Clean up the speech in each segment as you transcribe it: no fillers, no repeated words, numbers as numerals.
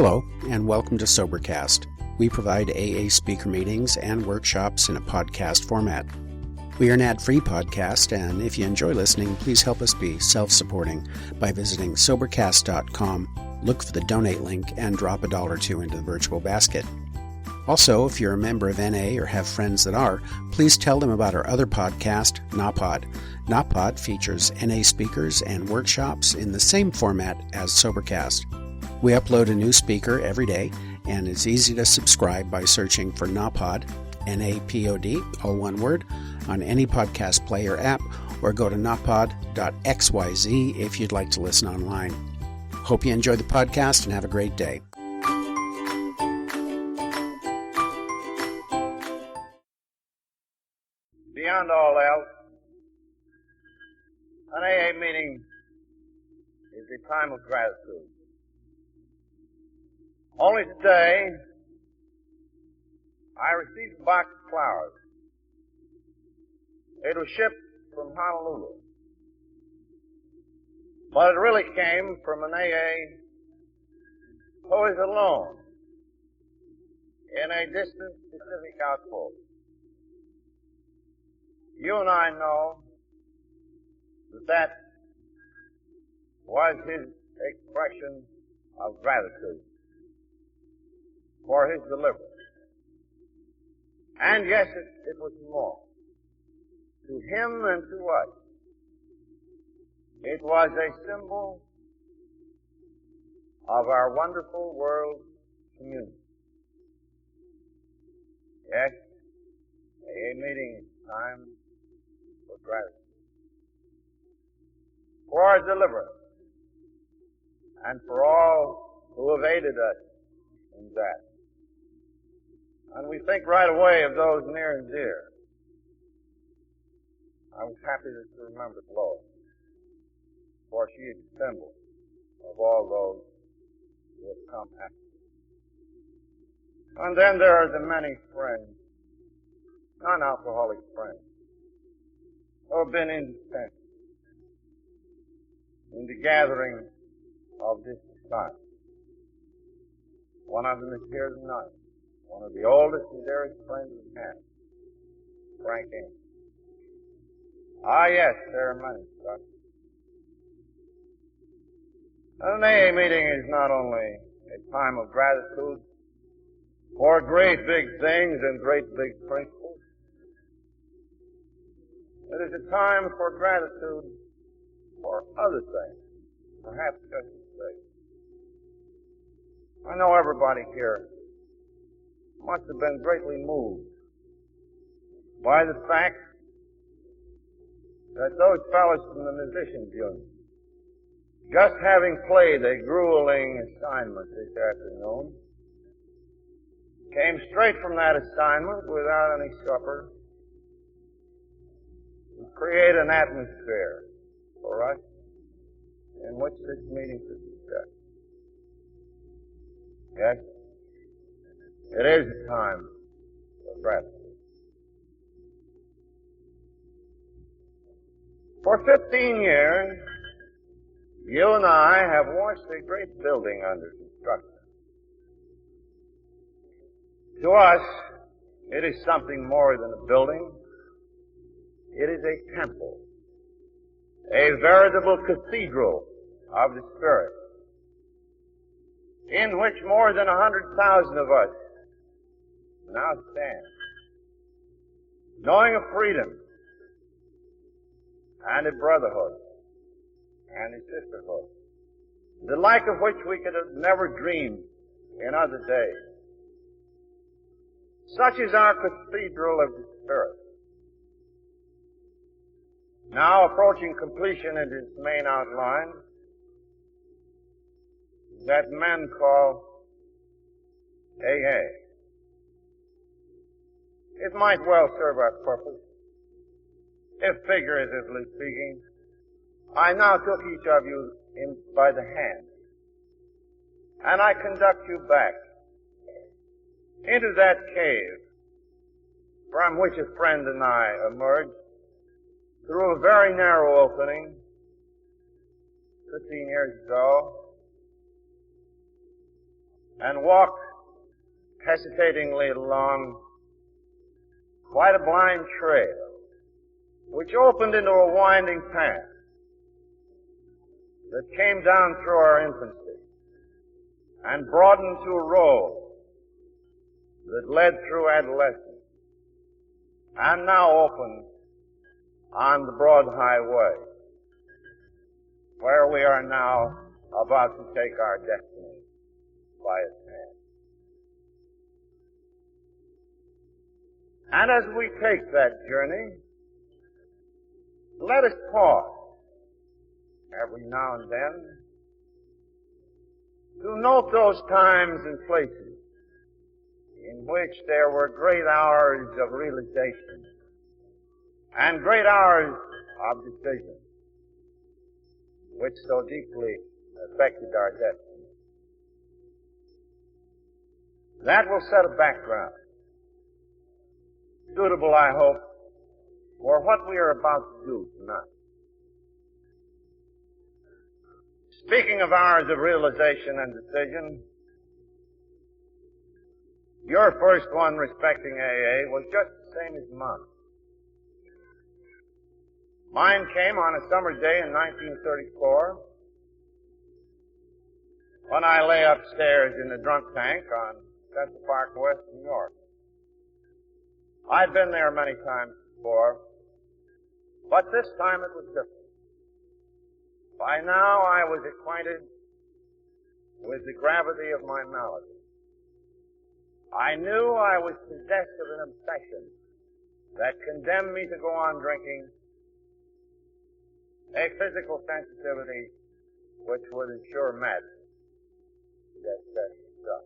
Hello, and welcome to Sobercast. We provide AA speaker meetings and workshops in a podcast format. We are an ad-free podcast, and if you enjoy listening, please help us be self-supporting by visiting Sobercast.com, look for the donate link, and drop $1 or $2 into the virtual basket. Also, if you're a member of NA or have friends that are, please tell them about our other podcast, NAPOD. NAPOD features NA speakers and workshops in the same format as Sobercast. We upload a new speaker every day, and it's easy to subscribe by searching for NAPOD, N-A-P-O-D, all one word, on any podcast player app, or go to napod.xyz if you'd like to listen online. Hope you enjoy the podcast and have a great day. Beyond all else, an AA meeting is a time of gratitude. Only today, I received a box of flowers. It was shipped from Honolulu. But it really came from an AA who is alone in a distant Pacific outpost. You and I know that was his expression of gratitude for his deliverance. And yes, it was more. To him and to us, it was a symbol of our wonderful world community. Yes, a meeting time for gratitude, for our deliverance, and for all who have aided us in that. And we think right away of those near and dear. I was happy to remember Lois, for she is a symbol of all those who have come after. And then there are the many friends, non-alcoholic friends, who have been indispensable in the gathering of this time. One of them is here tonight. One of the oldest and dearest friends we have, Frank Ames. Ah, yes, there are many, Scott. An AA meeting is not only a time of gratitude for great big things and great big principles. It is a time for gratitude for other things, perhaps just as big. I know everybody here must have been greatly moved by the fact that those fellows from the Musicians Union, just having played a grueling assignment this afternoon, came straight from that assignment without any supper to create an atmosphere for us in which this meeting could be set. Yes, it is a time for gratitude. For 15 years, you and I have watched a great building under construction. To us, it is something more than a building. It is a temple, a veritable cathedral of the Spirit, in which more than 100,000 of us now stand, knowing a freedom and a brotherhood and a sisterhood, the like of which we could have never dreamed in other days. Such is our Cathedral of the Spirit, now approaching completion in its main outline, that men call AA. It might well serve our purpose if, figuratively speaking, I now took each of you in by the hand and I conduct you back into that cave from which a friend and I emerged through a very narrow opening 15 years ago and walked hesitatingly along quite a blind trail, which opened into a winding path that came down through our infancy and broadened to a road that led through adolescence and now opened on the broad highway where we are now about to take our destiny by its hand. And as we take that journey, let us pause every now and then to note those times and places in which there were great hours of realization and great hours of decision which so deeply affected our destiny. That will set a background suitable, I hope, for what we are about to do tonight. Speaking of hours of realization and decision, your first one respecting AA was just the same as mine. Mine came on a summer day in 1934 when I lay upstairs in the drunk tank on Central Park West, New York. I'd been there many times before, but this time it was different. By now I was acquainted with the gravity of my malady. I knew I was possessed of an obsession that condemned me to go on drinking, a physical sensitivity which would ensure madness. That's stuff.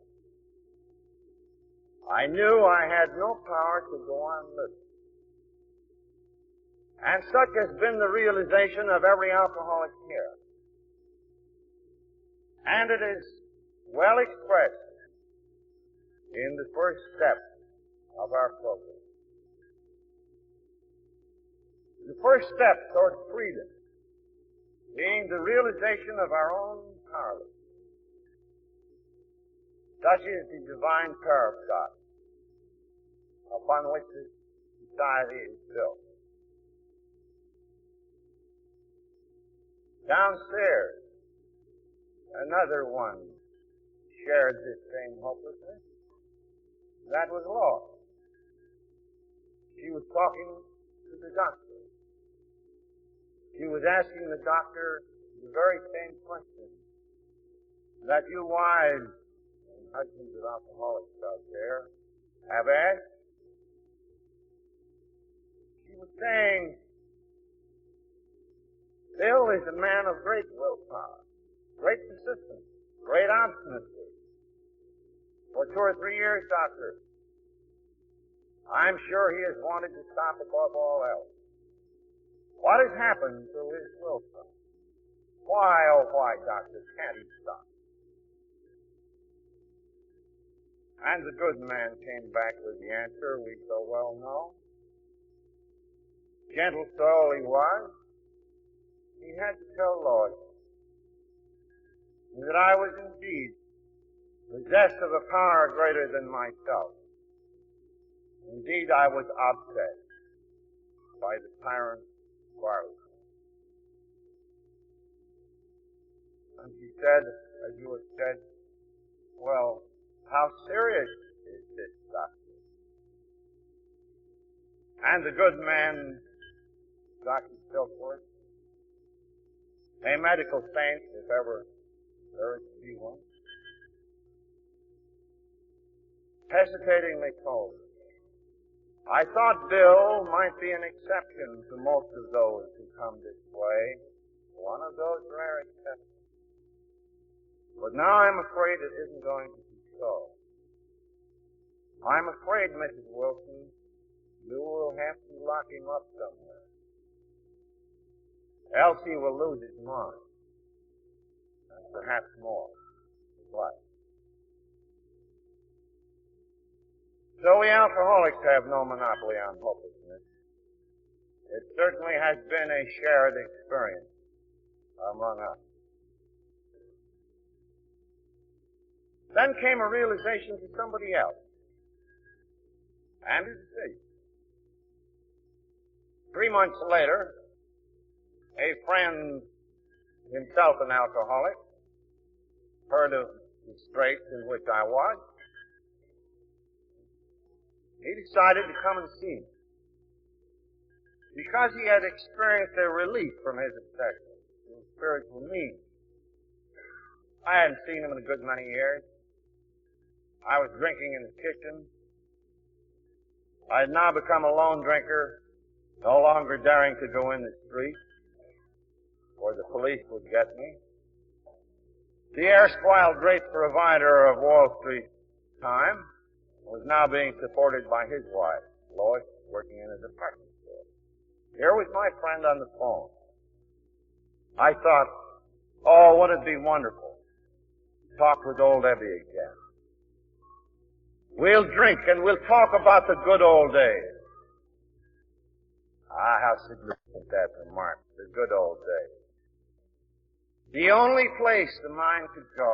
I knew I had no power to go on living. And such has been the realization of every alcoholic here. And it is well expressed in the first step of our program. The first step toward freedom being the realization of our own powerlessness. Such is the divine power of God upon which this society is built. Downstairs, another one shared this same hopelessness. That was lost. She was talking to the doctor. She was asking the doctor the very same question that you wives and husbands of alcoholics out there have asked. She was saying, Bill is a man of great willpower, great persistence, great obstinacy. For 2 or 3 years, doctor, I'm sure he has wanted to stop above all else. What has happened to his willpower? Why, oh why, doctor, can't he stop? And the good man came back with the answer we so well know. Gentle soul he was. He had to tell Lord that I was indeed possessed of a power greater than myself. Indeed, I was obsessed by the tyrant Barley. And she said, as you have said, well, how serious is this, doctor? And the good man, Dr. Silkworth, a medical saint, if ever there is to be one, hesitatingly told her, I thought Bill might be an exception to most of those who come this way, one of those rare exceptions. But now I'm afraid it isn't going to be so. I'm afraid, Mrs. Wilson, you will have to lock him up somewhere. Else he will lose his mind, and perhaps more, his life. So we alcoholics have no monopoly on hopelessness. It certainly has been a shared experience among us. Then came a realization to somebody else. And to see. 3 months later, a friend, himself an alcoholic, heard of the straits in which I was. He decided to come and see me because he had experienced a relief from his obsession, his spiritual need. I hadn't seen him in a good many years. I was drinking in his kitchen. I had now become a lone drinker, no longer daring to go in the street, or the police would get me. The erstwhile great provider of Wall Street time was now being supported by his wife, Lois, working in a department store. Here was my friend on the phone. I thought, oh, would it be wonderful to talk with old Ebby again. We'll drink and we'll talk about the good old days. Ah, how significant that remark, the good old days. The only place the mind could go.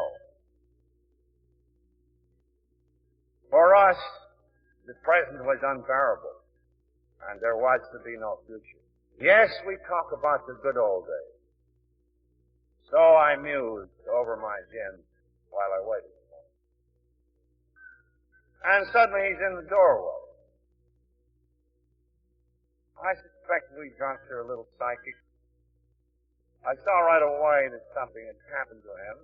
For us, the present was unbearable, and there was to be no future. Yes, we talk about the good old days. So I mused over my gin while I waited for him. And suddenly he's in the doorway. I suspect we drunks are a little psychic. I saw right away that something had happened to him.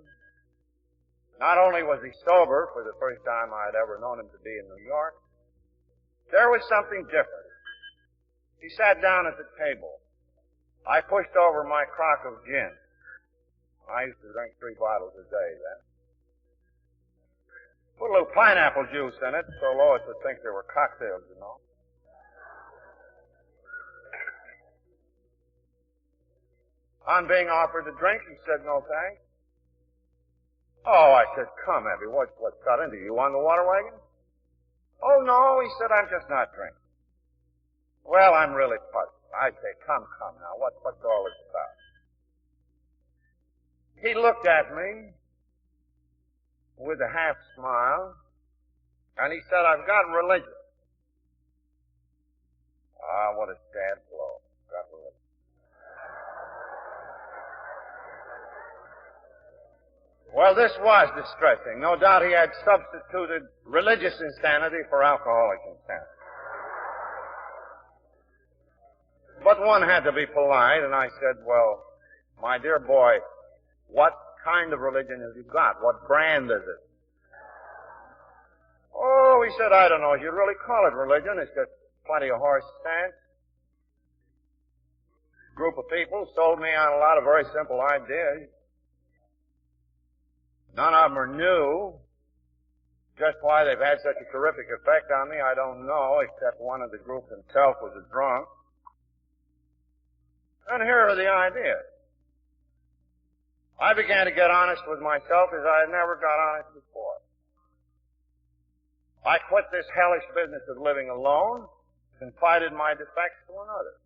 Not only was he sober for the first time I had ever known him to be in New York, there was something different. He sat down at the table. I pushed over my crock of gin. I used to drink 3 bottles a day then. Put a little pineapple juice in it so Lois would think there were cocktails, you know. On being offered a drink, he said, no thanks. Oh, I said, come, Abby, what's got into you? You on the water wagon? Oh, no, he said, I'm just not drinking. Well, I'm really puzzled. I say, come now, what's all this about? He looked at me with a half smile, and he said, I've got religion. Ah, what a sad blow. Got religion. Well, this was distressing. No doubt he had substituted religious insanity for alcoholic insanity. But one had to be polite, and I said, well, my dear boy, what kind of religion have you got? What brand is it? Oh, he said, I don't know if you'd really call it religion. It's just plenty of horse stance. Group of people sold me on a lot of very simple ideas. None of them are new. Just why they've had such a terrific effect on me, I don't know, except one of the group himself was a drunk. And here are the ideas. I began to get honest with myself as I had never got honest before. I quit this hellish business of living alone, confided my defects to another.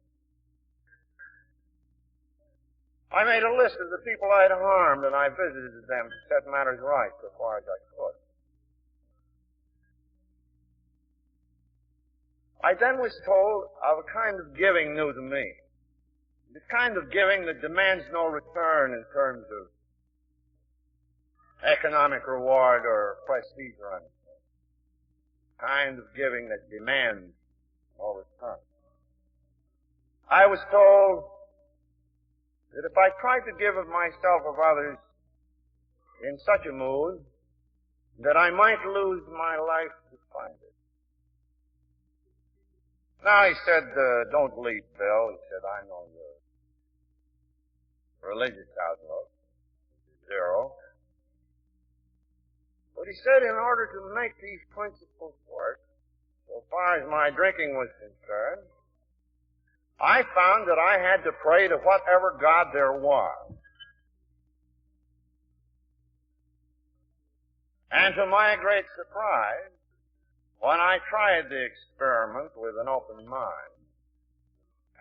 I made a list of the people I had harmed, and I visited them to set matters right so far as I could. I then was told of a kind of giving new to me. The kind of giving that demands no return in terms of economic reward or prestige or anything. Kind of giving that demands no return. I was told that if I tried to give of myself of others in such a mood, that I might lose my life to find it. Now, he said, don't leave, Bill. He said, I know your religious outlook is zero. But he said, in order to make these principles work, so far as my drinking was concerned, I found that I had to pray to whatever God there was. And to my great surprise, when I tried the experiment with an open mind,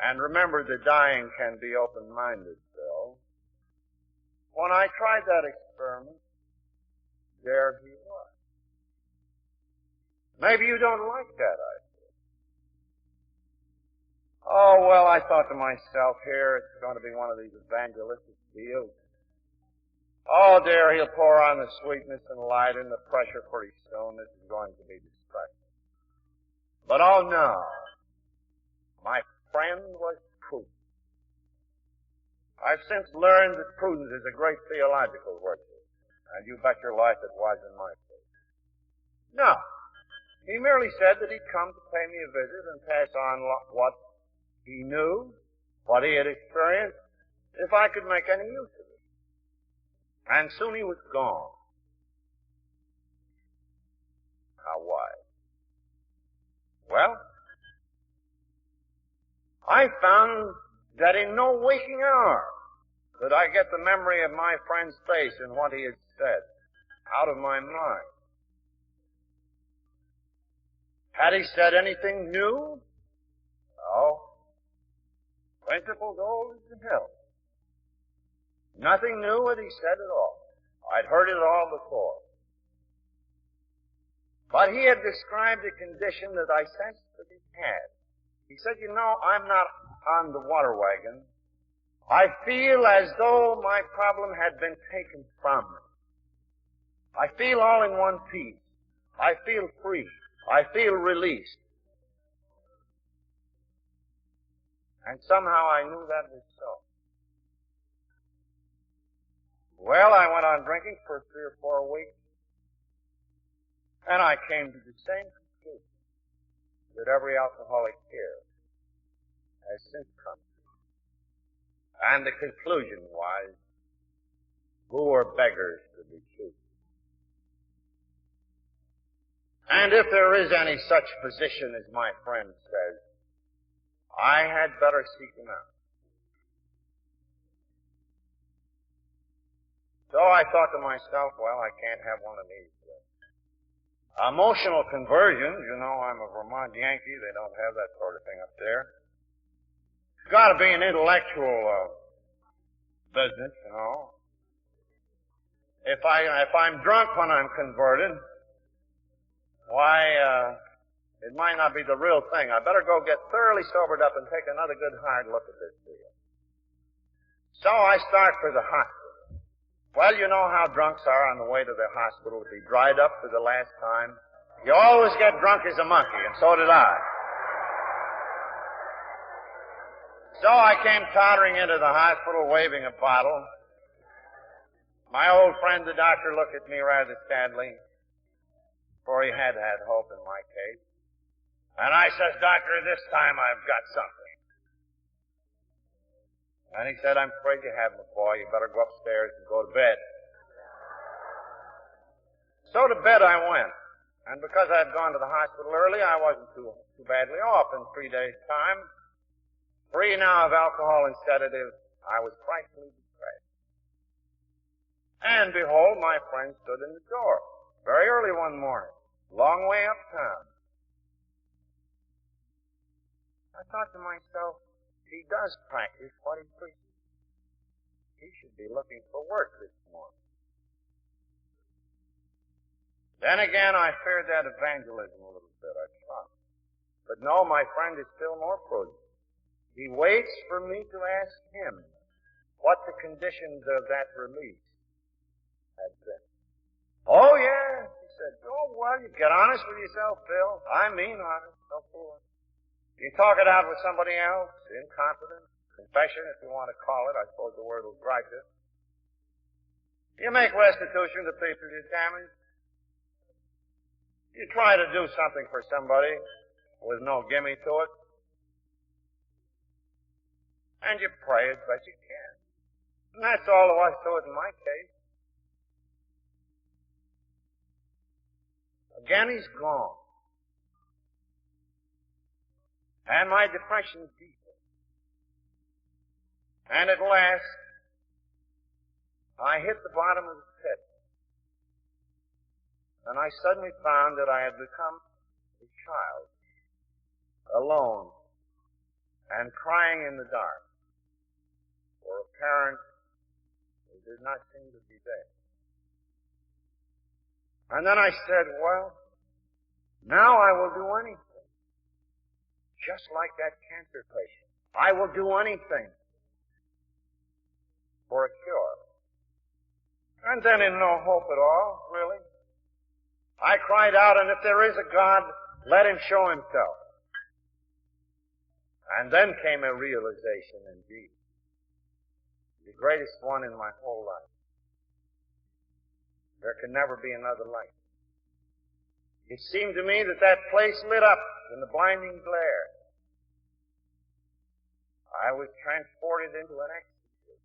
and remember the dying can be open-minded, Bill, when I tried that experiment, there he was. Maybe you don't like that idea. Oh, well, I thought to myself, here, it's going to be one of these evangelistic deals. Oh, dear, he'll pour on the sweetness and light and the pressure pretty soon. This is going to be distressing. But oh no, my friend was prudent. I've since learned that prudence is a great theological virtue, and you bet your life it was in my case. No, he merely said that he'd come to pay me a visit and pass on what he knew, what he had experienced, if I could make any use of it. And soon he was gone. How wise. Well, I found that in no waking hour could I get the memory of my friend's face and what he had said out of my mind. Had he said anything new? No. Principles old as the hill. Nothing new had he said at all. I'd heard it all before. But he had described a condition that I sensed that he had. He said, you know, I'm not on the water wagon. I feel as though my problem had been taken from me. I feel all in one piece. I feel free. I feel released. And somehow I knew that was so. Well, I went on drinking for 3 or 4 weeks, and I came to the same conclusion that every alcoholic here has since come to. And the conclusion was, who are beggars to be choosers? And if there is any such physician as my friend says, I had better seek him out. So I thought to myself, well, I can't have one of these. Emotional conversions, you know, I'm a Vermont Yankee. They don't have that sort of thing up there. It's got to be an intellectual business, you know. If I'm drunk when I'm converted, why, it might not be the real thing. I better go get thoroughly sobered up and take another good hard look at this deal. So I start for the hospital. Well, you know how drunks are on the way to the hospital to be dried up for the last time. You always get drunk as a monkey, and so did I. So I came tottering into the hospital waving a bottle. My old friend, the doctor, looked at me rather sadly, for he had had hope in my case. And I says, Doctor, this time I've got something. And he said, I'm afraid you haven't, boy. You better go upstairs and go to bed. So to bed I went. And because I'd gone to the hospital early, I wasn't too badly off in 3 days' time. Free now of alcohol and sedatives, I was frightfully depressed. And behold, my friend stood in the door, very early one morning, long way uptown. I thought to myself, he does practice what he preaches. He should be looking for work this morning. Then again, I feared that evangelism a little bit. I tried. But no, my friend is still more prudent. He waits for me to ask him what the conditions of that release had been. Oh, yeah, he said. Oh, well, you get honest with yourself, Bill. I mean honest, no fooling. You talk it out with somebody else, in confidence, confession, if you want to call it. I suppose the word will gripe it. You make restitution to people you damaged. You try to do something for somebody with no gimme to it. And you pray as best you can. And that's all there was to it in my case. Again, he's gone. And my depression deepened. And at last, I hit the bottom of the pit. And I suddenly found that I had become a child, alone, and crying in the dark for a parent who did not seem to be there. And then I said, well, now I will do anything. Just like that cancer patient. I will do anything for a cure. And then in no hope at all, really, I cried out, and if there is a God, let him show himself. And then came a realization indeed. The greatest one in my whole life. There can never be another light. It seemed to me that that place lit up in the blinding glare. I was transported into an ecstasy.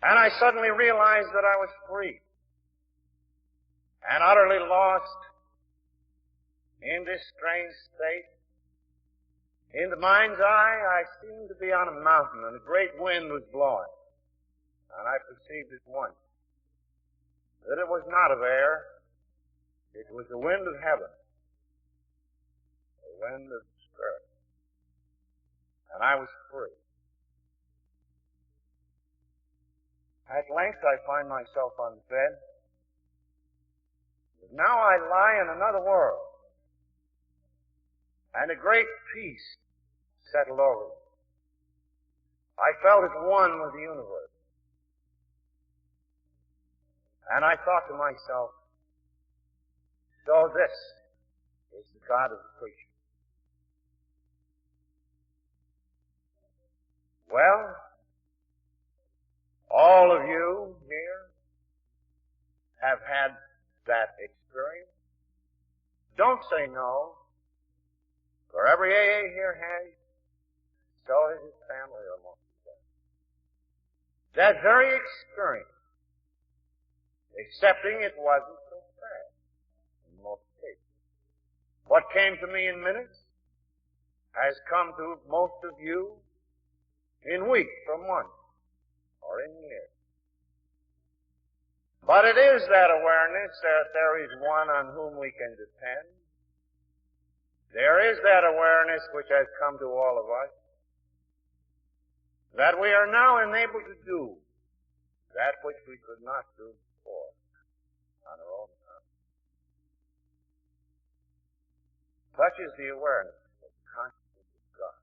And I suddenly realized that I was free and utterly lost in this strange state. In the mind's eye, I seemed to be on a mountain, and a great wind was blowing. And I perceived at once that it was not of air, it was the wind of heaven, the wind of the Spirit. And I was free. At length I find myself on the bed. Now I lie in another world. And a great peace settled over me. I felt at one with the universe. And I thought to myself, so this is the God of the creature. Well, all of you here have had that experience. Don't say no. For every AA here has, so has his family or most of them. That very experience, excepting it wasn't so bad in most cases. What came to me in minutes has come to most of you in weeks or months or in years. But it is that awareness that there is one on whom we can depend. There is that awareness which has come to all of us, that we are now enabled to do that which we could not do before on our own time. Such is the awareness of the consciousness of God,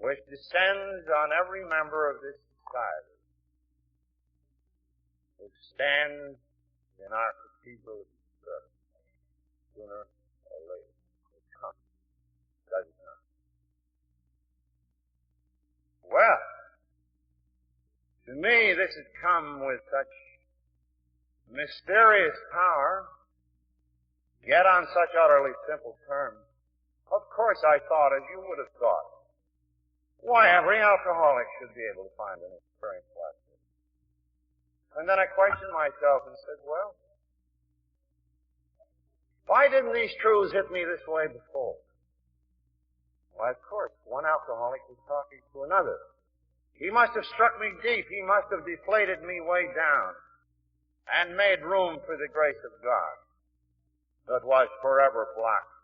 which descends on every member of this society, which stands in our Cathedral of Earth, sooner or later. It comes. Does it not? Well, to me this has come with such mysterious power, yet on such utterly simple terms. Of course I thought as you would have thought. Why, every alcoholic should be able to find an experience like this. And then I questioned myself and said, well, why didn't these truths hit me this way before? Why, of course, one alcoholic was talking to another. He must have struck me deep. He must have deflated me way down and made room for the grace of God that was forever blocked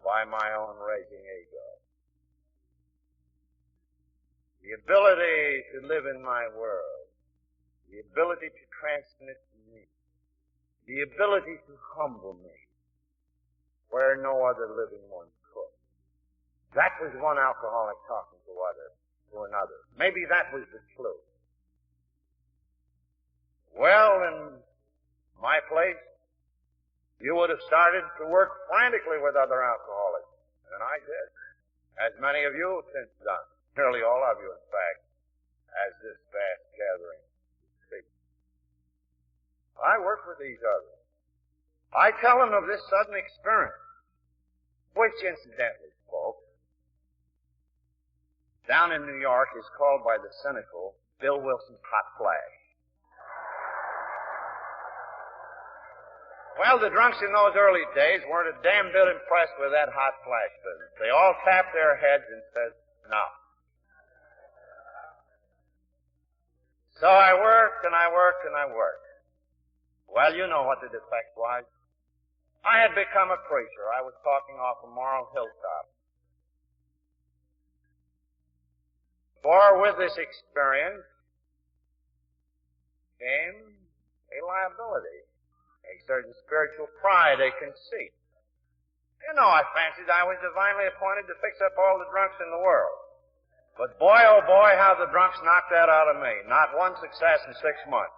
by my own raging ego. The ability to live in my world, the ability to transmit me, the ability to humble me where no other living one could. That was one alcoholic talking to another. Maybe that was the clue. Well, in my place, you would have started to work frantically with other alcoholics. And I did. As many of you have since done. Nearly all of you, in fact, as this vast gathering speaks. I work with these others. I tell them of this sudden experience, which incidentally, folks, down in New York is called by the cynical Bill Wilson's hot flash. Well, the drunks in those early days weren't a damn bit impressed with that hot flash business. They all tapped their heads and said, no. So I worked and I worked and I worked. Well, you know what the defect was. I had become a preacher. I was talking off a moral hilltop. For with this experience came a liability, a certain spiritual pride, a conceit. You know, I fancied I was divinely appointed to fix up all the drunks in the world. But boy, oh boy, how the drunks knocked that out of me. Not one success in 6 months.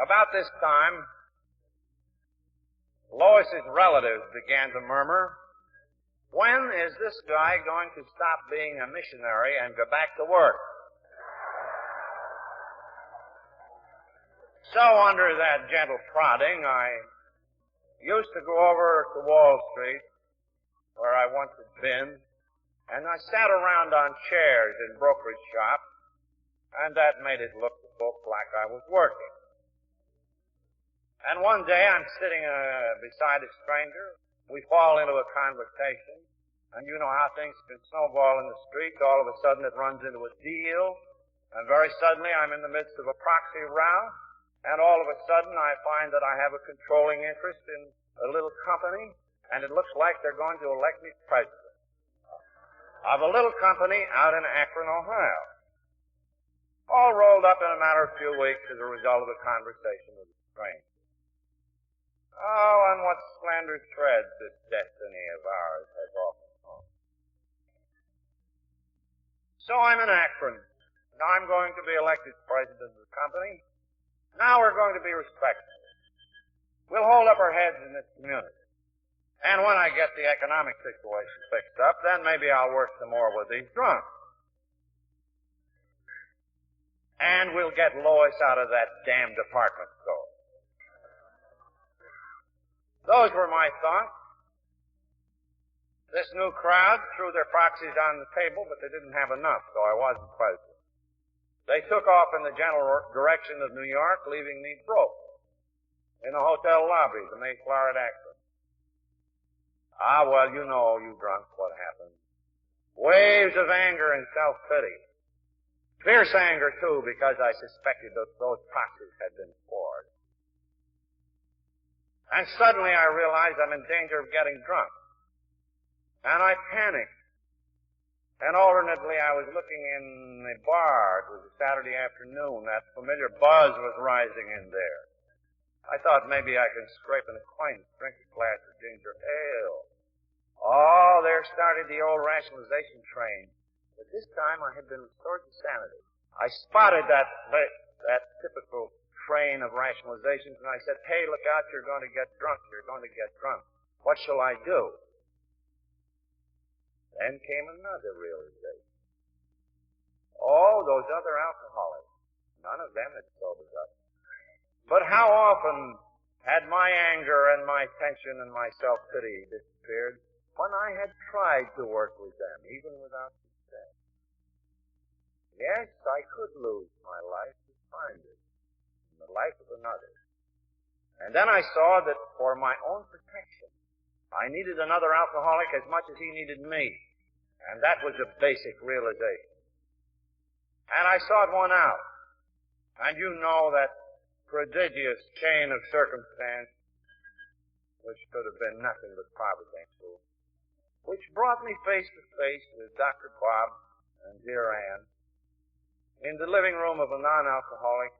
About this time, Lois's relatives began to murmur, when is this guy going to stop being a missionary and go back to work? So under that gentle prodding, I used to go over to Wall Street, where I once had been, and I sat around on chairs in brokerage shops, and that made it look to folks like I was working. And one day I'm sitting beside a stranger. We fall into a conversation, and you know how things can snowball in the street. All of a sudden it runs into a deal, and very suddenly I'm in the midst of a proxy row, and all of a sudden I find that I have a controlling interest in a little company, and it looks like they're going to elect me president of a little company out in Akron, Ohio. All rolled up in a matter of a few weeks as a result of a conversation with a stranger. Oh, on what slender threads this destiny of ours has often hung. So I'm in Akron. Now I'm going to be elected president of the company. Now we're going to be respectful. We'll hold up our heads in this community. And when I get the economic situation fixed up, then maybe I'll work some more with these drunks. And we'll get Lois out of that damn department store. Those were my thoughts. This new crowd threw their proxies on the table, but they didn't have enough, so I wasn't president. They took off in the general direction of New York, leaving me broke in a hotel lobby, the Mayflower at Akron. Ah, well, you know, you drunks, what happened. Waves of anger and self-pity. Fierce anger, too, because I suspected that those proxies had been forged. And suddenly I realized I'm in danger of getting drunk. And I panicked. And alternately I was looking in a bar. It was a Saturday afternoon. That familiar buzz was rising in there. I thought maybe I could scrape an acquaintance, drink a glass of ginger ale. Oh, there started the old rationalization train. But this time I had been restored to sanity. I spotted that typical train of rationalizations, and I said, hey, look out, you're going to get drunk, you're going to get drunk. What shall I do? Then came another realization. Oh, those other alcoholics, none of them had sobered up. But how often had my anger and my tension and my self-pity disappeared when I had tried to work with them, even without success? Yes, I could lose my life to find it. The life of another. And then I saw that for my own protection, I needed another alcoholic as much as he needed me. And that was a basic realization. And I sought one out. And you know that prodigious chain of circumstance, which could have been nothing but providential, which brought me face to face with Dr. Bob and dear Ann in the living room of a non-alcoholic,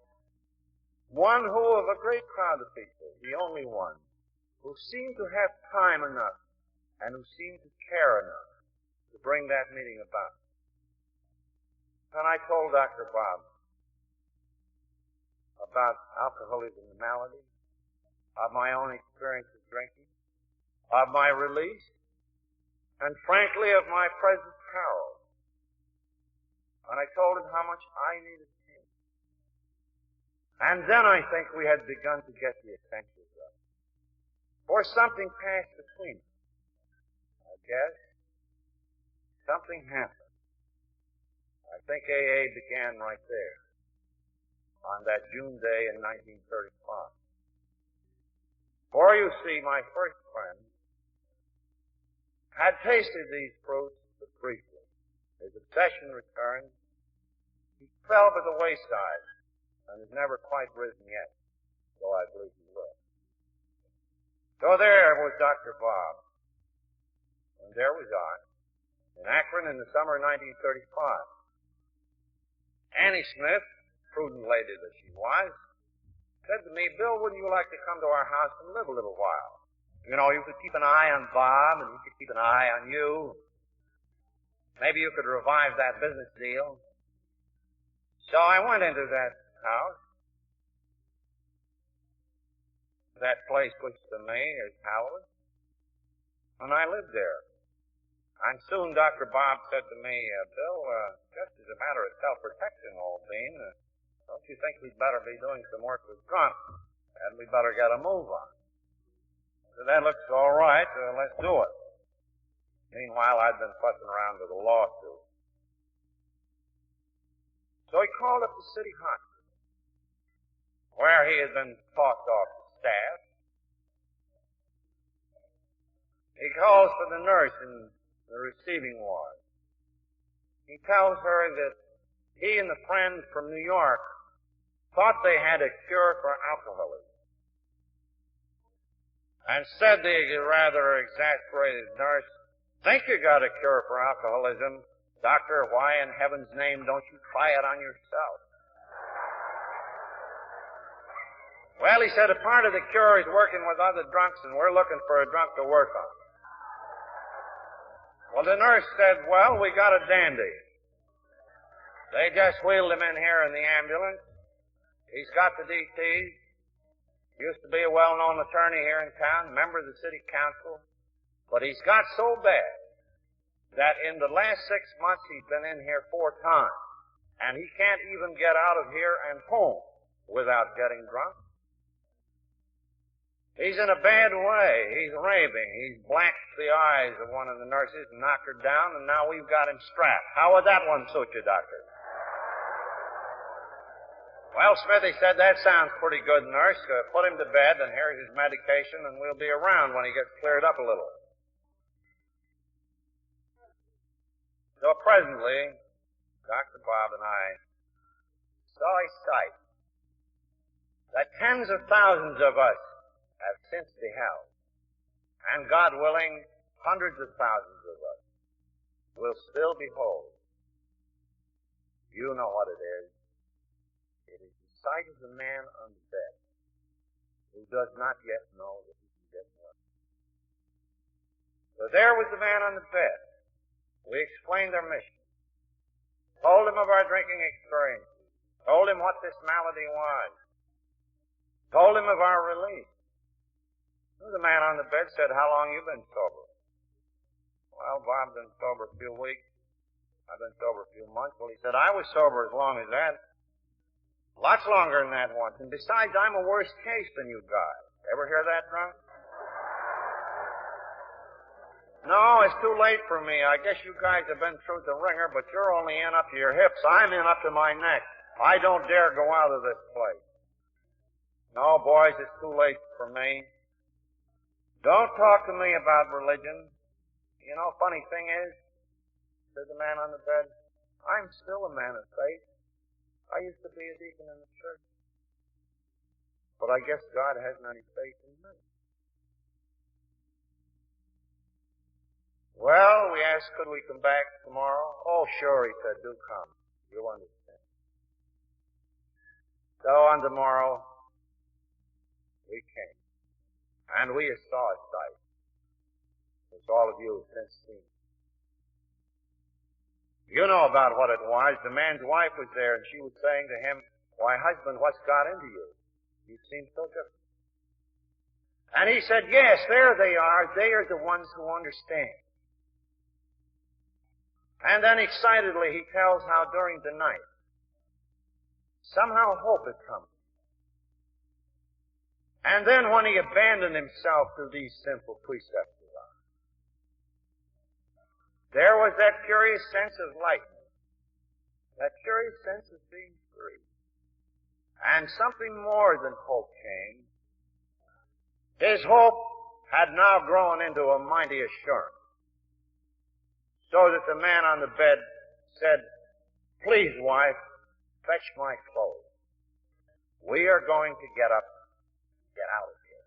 one who, of a great crowd of people, the only one, who seemed to have time enough and who seemed to care enough to bring that meeting about. And I told Dr. Bob about alcoholism and malady, of my own experience of drinking, of my release, and frankly of my present peril. And I told him how much I needed him. And then I think we had begun to get the essentials of it. For something passed between us. I guess something happened. I think AA began right there on that June day in 1935. For you see, my first friend had tasted these fruits but briefly. His obsession returned. He fell by the wayside and has never quite risen yet, though I believe he will. So there was Dr. Bob, and there was I, in Akron in the summer of 1935. Annie Smith, prudent lady that she was, said to me, Bill, wouldn't you like to come to our house and live a little while? You know, you could keep an eye on Bob, and he could keep an eye on you. Maybe you could revive that business deal. So I went into that house. That place which to me is hallowed. And I lived there. And soon Dr. Bob said to me, Bill, just as a matter of self-protection, old bean, don't you think we'd better be doing some work with drunk? And we better get a move on. So that looks all right. Let's do it. Meanwhile, I'd been fussing around with a lawsuit. So he called up the city hospital, where he had been talked off the staff. He calls for the nurse in the receiving ward. He tells her that he and the friend from New York thought they had a cure for alcoholism. And said the rather exasperated nurse, think you got a cure for alcoholism? Doctor, why in heaven's name don't you try it on yourself? Well, he said, a part of the cure is working with other drunks, and we're looking for a drunk to work on. Well, the nurse said, well, we got a dandy. They just wheeled him in here in the ambulance. He's got the DTs. Used to be a well-known attorney here in town, member of the city council. But he's got so bad that in the last 6 months he's been in here 4 times. And he can't even get out of here and home without getting drunk. He's in a bad way. He's raving. He's blacked the eyes of one of the nurses and knocked her down, and now we've got him strapped. How would that one suit you, doctor? Well, Smithy said, that sounds pretty good, nurse. Put him to bed, and here's his medication, and we'll be around when he gets cleared up a little. So presently, Dr. Bob and I saw a sight that tens of thousands of us have since beheld. And God willing, hundreds of thousands of us will still behold. You know what it is. It is the sight of the man on the bed who does not yet know that he can get well. So there was the man on the bed. We explained our mission, told him of our drinking experiences, told him what this malady was, told him of our release. The man on the bed said, how long you been sober? Well, Bob's been sober a few weeks. I've been sober a few months. Well, he said, I was sober as long as that. Lots longer than that once. And besides, I'm a worse case than you guys. Ever hear that, drunk? No, it's too late for me. I guess you guys have been through the ringer, but you're only in up to your hips. I'm in up to my neck. I don't dare go out of this place. No, boys, it's too late for me. Don't talk to me about religion. You know, funny thing is, said the man on the bed, I'm still a man of faith. I used to be a deacon in the church. But I guess God hasn't any faith in me. Well, we asked, could we come back tomorrow? Oh, sure, he said, do come. You'll understand. So on tomorrow, we came. And we saw a sight, which all of you have since seen. You know about what it was. The man's wife was there, and she was saying to him, why, husband, what's got into you? You seem so different. And he said, yes, there they are. They are the ones who understand. And then excitedly he tells how during the night, somehow hope had come. And then when he abandoned himself to these simple precepts of God, there was that curious sense of lightness, that curious sense of being free. And something more than hope came. His hope had now grown into a mighty assurance, so that the man on the bed said, please, wife, fetch my clothes. We are going to get up. Get out of here.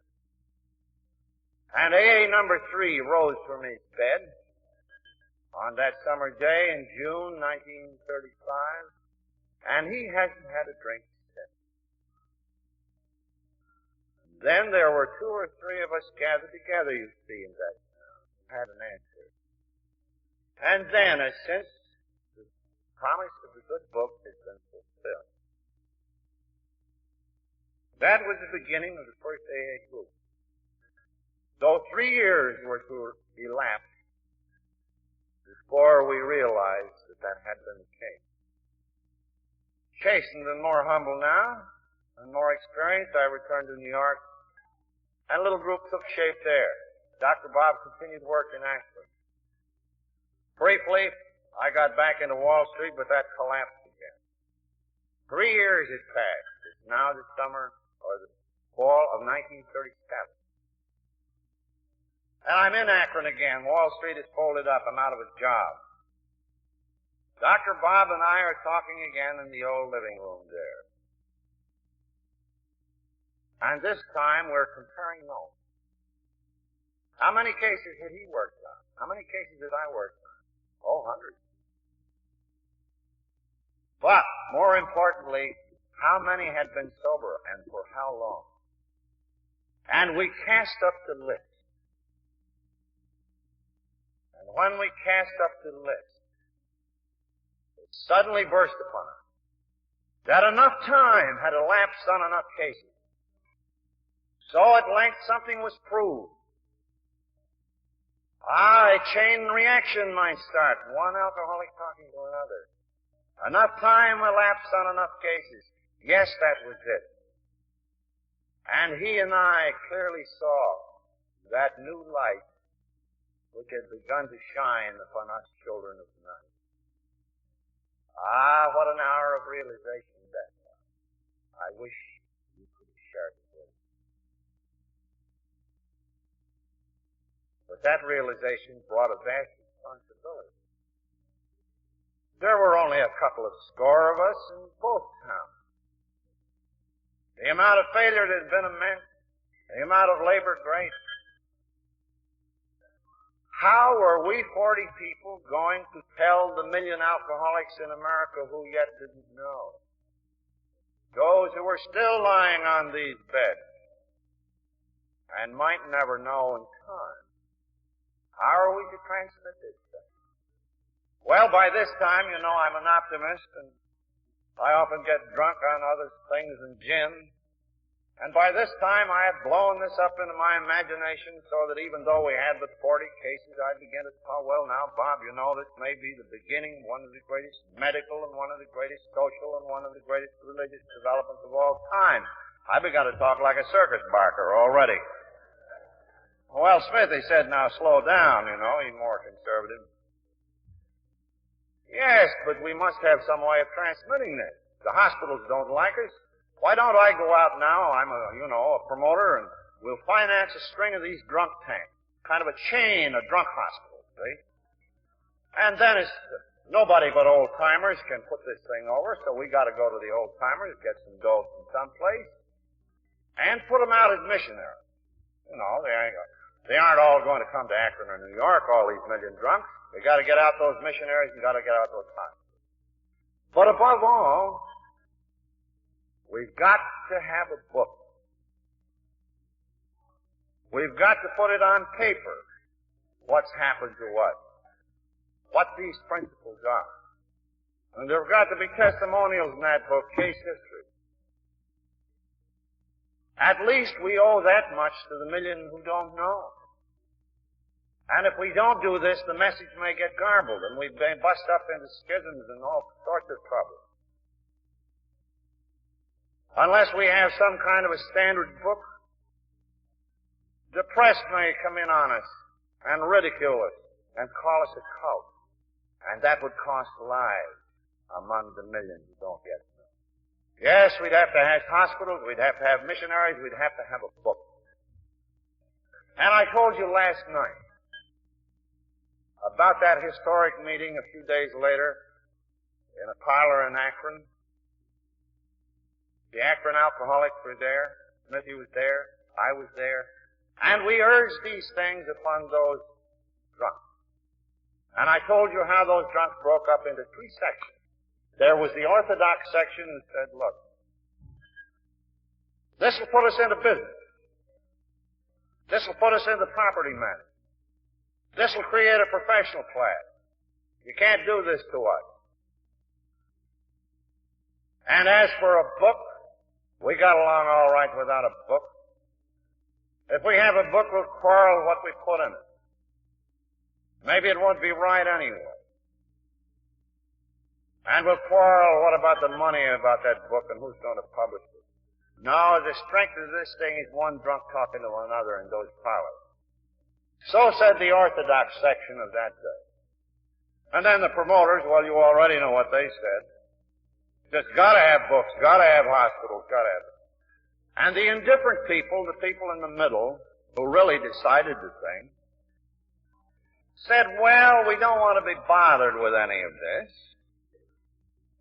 And AA number 3 rose from his bed on that summer day in June 1935, and he hasn't had a drink Then there were 2 or 3 of us gathered together, you see, in that town. Had an answer. And then, since the promise of the good book has been fulfilled, that was the beginning of the first AA group. Though 3 years were to elapse before we realized that had been the case. Chastened and more humble now, and more experienced, I returned to New York, and a little group took shape there. Dr. Bob continued work in Akron. Briefly, I got back into Wall Street, but that collapsed again. 3 years had passed. It's now the summer or the fall of 1937. And I'm in Akron again. Wall Street is folded up. I'm out of a job. Dr. Bob and I are talking again in the old living room there. And this time we're comparing notes. How many cases had he worked on? How many cases did I work on? Oh, hundreds. But, more importantly, how many had been sober and for how long? And we cast up the list. And when we cast up the list, it suddenly burst upon us that enough time had elapsed on enough cases. So at length something was proved. A chain reaction might start, one alcoholic talking to another. Enough time elapsed on enough cases. Yes, that was it. And he and I clearly saw that new light which had begun to shine upon us children of the night. Ah, what an hour of realization that was. I wish you could have shared it with me. But that realization brought a vast responsibility. There were only a couple of score of us in both towns. The amount of failure that had been immense, the amount of labor great. How were we 40 people going to tell the 1 million alcoholics in America who yet didn't know? Those who were still lying on these beds and might never know in time. How are we to transmit this stuff? Well, by this time, you know, I'm an optimist, and I often get drunk on other things than gin. And by this time, I had blown this up into my imagination so that even though we had but 40 cases, I began to thought, well, now, Bob, you know, this may be the beginning, one of the greatest medical and one of the greatest social and one of the greatest religious developments of all time. I began to talk like a circus barker already. Well, Smith, he said, now slow down, you know, he's more conservative. Yes, but we must have some way of transmitting this. The hospitals don't like us. Why don't I go out now, I'm a promoter, and we'll finance a string of these drunk tanks. Kind of a chain of drunk hospitals, see? And then nobody but old-timers can put this thing over, so we gotta go to the old-timers, get some dough from someplace, and put them out as missionaries. You know, they aren't all going to come to Akron or New York, all these 1 million drunks. They gotta get out those missionaries and gotta get out those hospitals. But above all, we've got to have a book. We've got to put it on paper, what's happened to us, what these principles are. And there have got to be testimonials in that book, case history. At least we owe that much to the 1 million who don't know. And if we don't do this, the message may get garbled, and we may bust up into schisms and all sorts of trouble. Unless we have some kind of a standard book, the press may come in on us and ridicule us and call us a cult. And that would cost lives among the 1 million who don't get it. Yes, we'd have to have hospitals, we'd have to have missionaries, we'd have to have a book. And I told you last night about that historic meeting a few days later in a parlor in Akron. The Akron alcoholics were there, Smithy was there, I was there, and we urged these things upon those drunks. And I told you how those drunks broke up into 3 sections. There was the orthodox section that said, look, this will put us into business. This will put us into property management. This will create a professional class. You can't do this to us. And as for a book, we got along all right without a book. If we have a book, we'll quarrel what we put in it. Maybe it won't be right anyway. And we'll quarrel what about the money about that book and who's going to publish it. No, the strength of this thing is one drunk talking to another in those parlors. So said the Orthodox section of that day. And then the promoters, well, you already know what they said. Just gotta have books, gotta have hospitals, gotta have it. And the indifferent people, the people in the middle, who really decided the thing, said, well, we don't want to be bothered with any of this.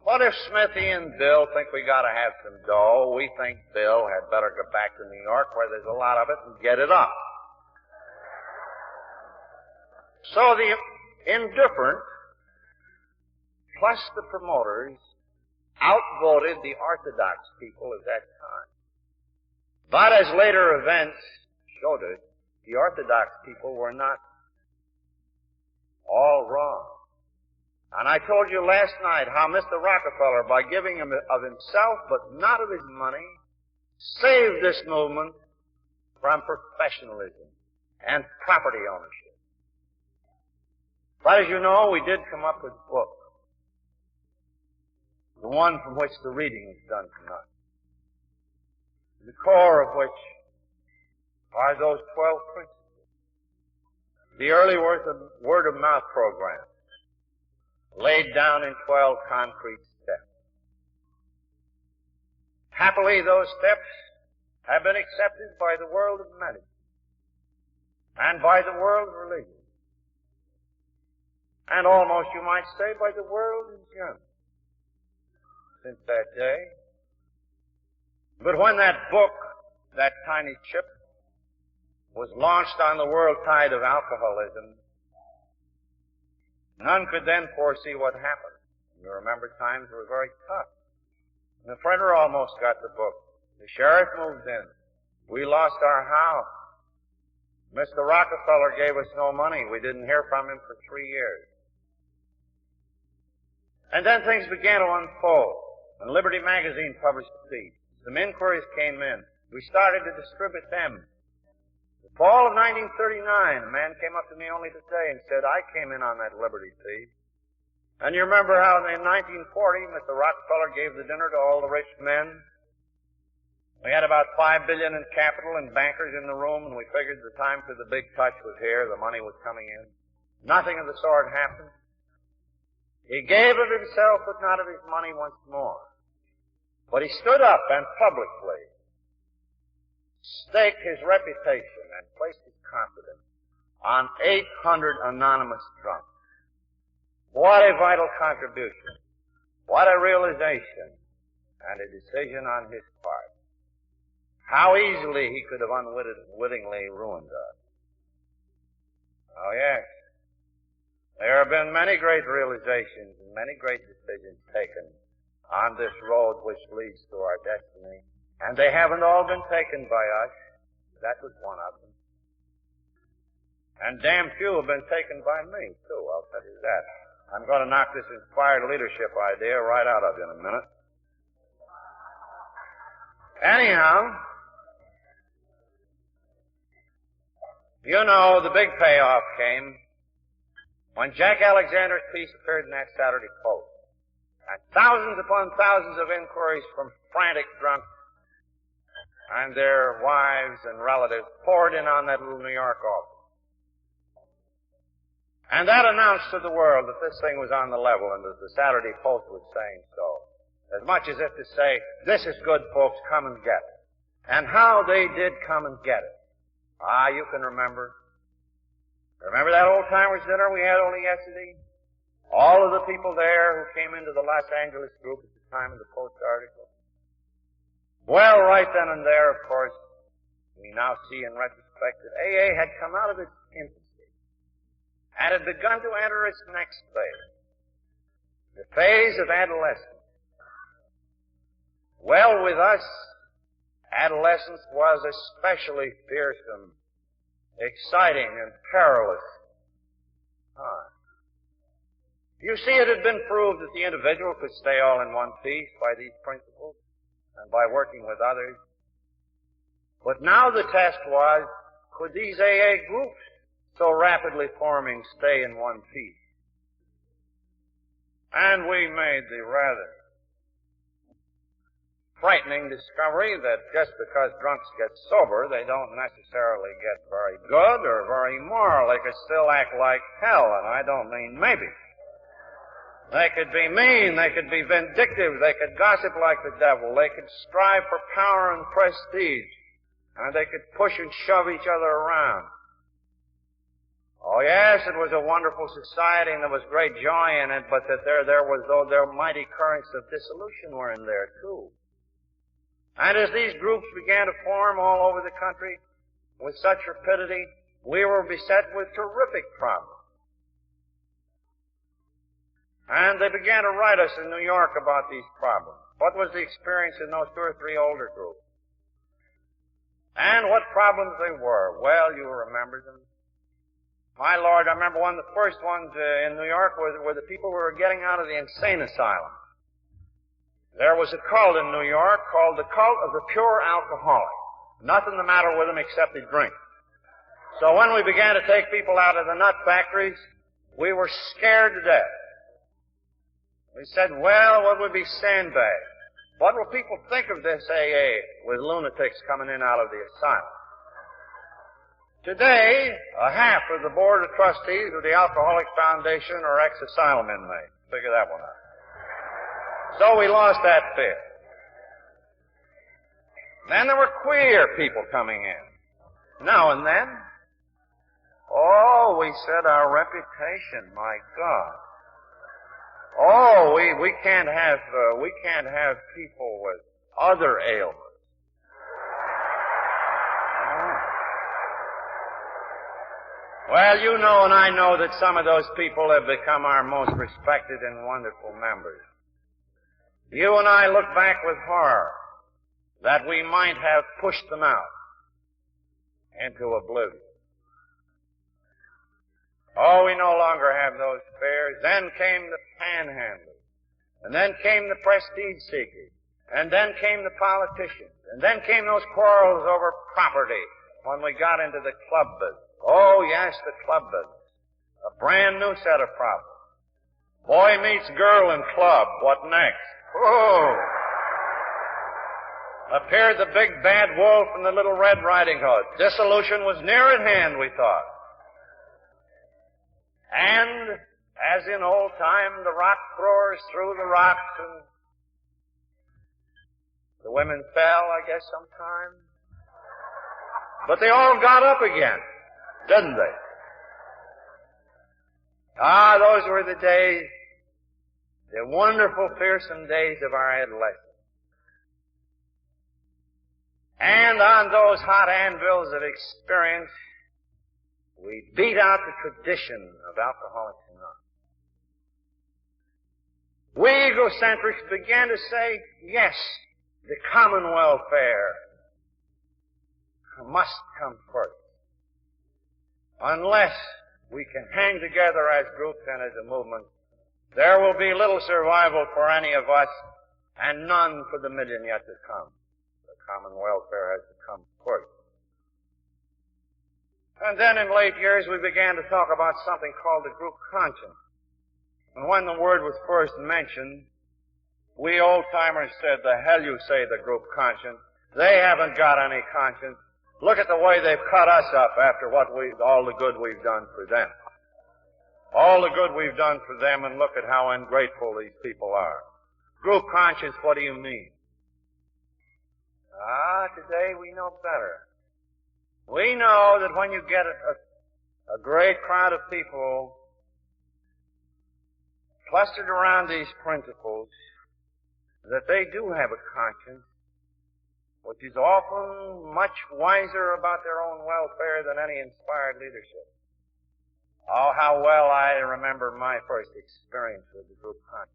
What if Smithy and Bill think we gotta have some dough? We think Bill had better go back to New York where there's a lot of it and get it up. So the indifferent, plus the promoters, outvoted the Orthodox people of that time. But as later events showed us, the Orthodox people were not all wrong. And I told you last night how Mr. Rockefeller, by giving him of himself but not of his money, saved this movement from professionalism and property ownership. But as you know, we did come up with books. The one from which the reading is done tonight. The core of which are those 12 principles. The early word-of-mouth program, laid down in 12 concrete steps. Happily, those steps have been accepted by the world of medicine and by the world of religion, and almost, you might say, by the world in general. Since that day. But when that book, that tiny chip, was launched on the world tide of alcoholism, none could then foresee what happened. You remember times were very tough. The printer almost got the book. The sheriff moved in. We lost our house. Mr. Rockefeller gave us no money. We didn't hear from him for 3 years. And then things began to unfold. And Liberty Magazine published a piece. Some inquiries came in. We started to distribute them. The fall of 1939, a man came up to me only today and said, I came in on that Liberty piece. And you remember how in 1940, Mr. Rockefeller gave the dinner to all the rich men? We had about $5 billion in capital and bankers in the room, and we figured the time for the big touch was here. The money was coming in. Nothing of the sort happened. He gave of himself, but not of his money once more. But he stood up and publicly staked his reputation and placed his confidence on 800 anonymous drunks. What a vital contribution. What a realization and a decision on his part. How easily he could have unwittingly ruined us. Oh yes. There have been many great realizations and many great decisions taken on this road which leads to our destiny. And they haven't all been taken by us. That was one of them. And damn few have been taken by me, too, I'll tell you that. I'm going to knock this inspired leadership idea right out of you in a minute. Anyhow, you know, the big payoff came when Jack Alexander's piece appeared in that Saturday Post. And thousands upon thousands of inquiries from frantic drunks and their wives and relatives poured in on that little New York office. And that announced to the world that this thing was on the level and that the Saturday Post was saying so. As much as if to say, this is good, folks, come and get it. And how they did come and get it. You can remember. Remember that old-timers dinner we had only yesterday? All of the people there who came into the Los Angeles group at the time of the Post article. Well, right then and there, of course, we now see in retrospect that AA had come out of its infancy and had begun to enter its next phase, the phase of adolescence. Well, with us, adolescence was especially fearsome exciting and perilous time. You see, it had been proved that the individual could stay all in one piece by these principles and by working with others. But now the test was, could these AA groups so rapidly forming stay in one piece? And we made the rather frightening discovery that just because drunks get sober, they don't necessarily get very good or very moral. They could still act like hell, and I don't mean maybe. They could be mean, they could be vindictive, they could gossip like the devil, they could strive for power and prestige, and they could push and shove each other around. Oh yes, it was a wonderful society and there was great joy in it, but that there mighty currents of dissolution were in there too. And as these groups began to form all over the country with such rapidity, we were beset with terrific problems. And they began to write us in New York about these problems. What was the experience in those 2 or 3 older groups? And what problems they were? Well, you remember them. My Lord, I remember one of the first ones in New York were the people who were getting out of the insane asylum. There was a cult in New York called the Cult of the Pure Alcoholic. Nothing the matter with them except they drink. So when we began to take people out of the nut factories, we were scared to death. We said, well, what would be sandbags? What will people think of this AA with lunatics coming in out of the asylum? Today, a half of the board of trustees of the Alcoholic Foundation are ex-asylum inmates. Figure that one out. So we lost that fear. Then there were queer people coming in. Now and then. Oh, we said our reputation, my God. Oh, we can't have people with other ailments. Well, you know and I know that some of those people have become our most respected and wonderful members. You and I look back with horror that we might have pushed them out into oblivion. Oh, we no longer have those fears. Then came the panhandlers, and then came the prestige seekers, and then came the politicians, and then came those quarrels over property when we got into the club business. Oh, yes, the club business. A brand new set of problems. Boy meets girl in club. What next? Oh! Appeared the big bad wolf and the little Red Riding Hood. Dissolution was near at hand, we thought. And, as in old time, the rock throwers threw the rocks and the women fell, I guess, sometime. But they all got up again, didn't they? Ah, those were the days, the wonderful, fearsome days of our adolescence. And on those hot anvils of experience, we beat out the tradition of Alcoholics Anonymous. We egocentrics began to say, yes, the common welfare must come first. Unless we can hang together as groups and as a movement, there will be little survival for any of us and none for the million yet to come. The common welfare has to come first. And then in late years we began to talk about something called the group conscience. And when the word was first mentioned, we old-timers said, the hell you say the group conscience. They haven't got any conscience. Look at the way they've cut us up after all the good we've done for them. All the good we've done for them, and look at how ungrateful these people are. Group conscience, what do you mean? Today we know better. We know that when you get a great crowd of people clustered around these principles, that they do have a conscience, which is often much wiser about their own welfare than any inspired leadership. Oh, how well I remember my first experience with the group conscience.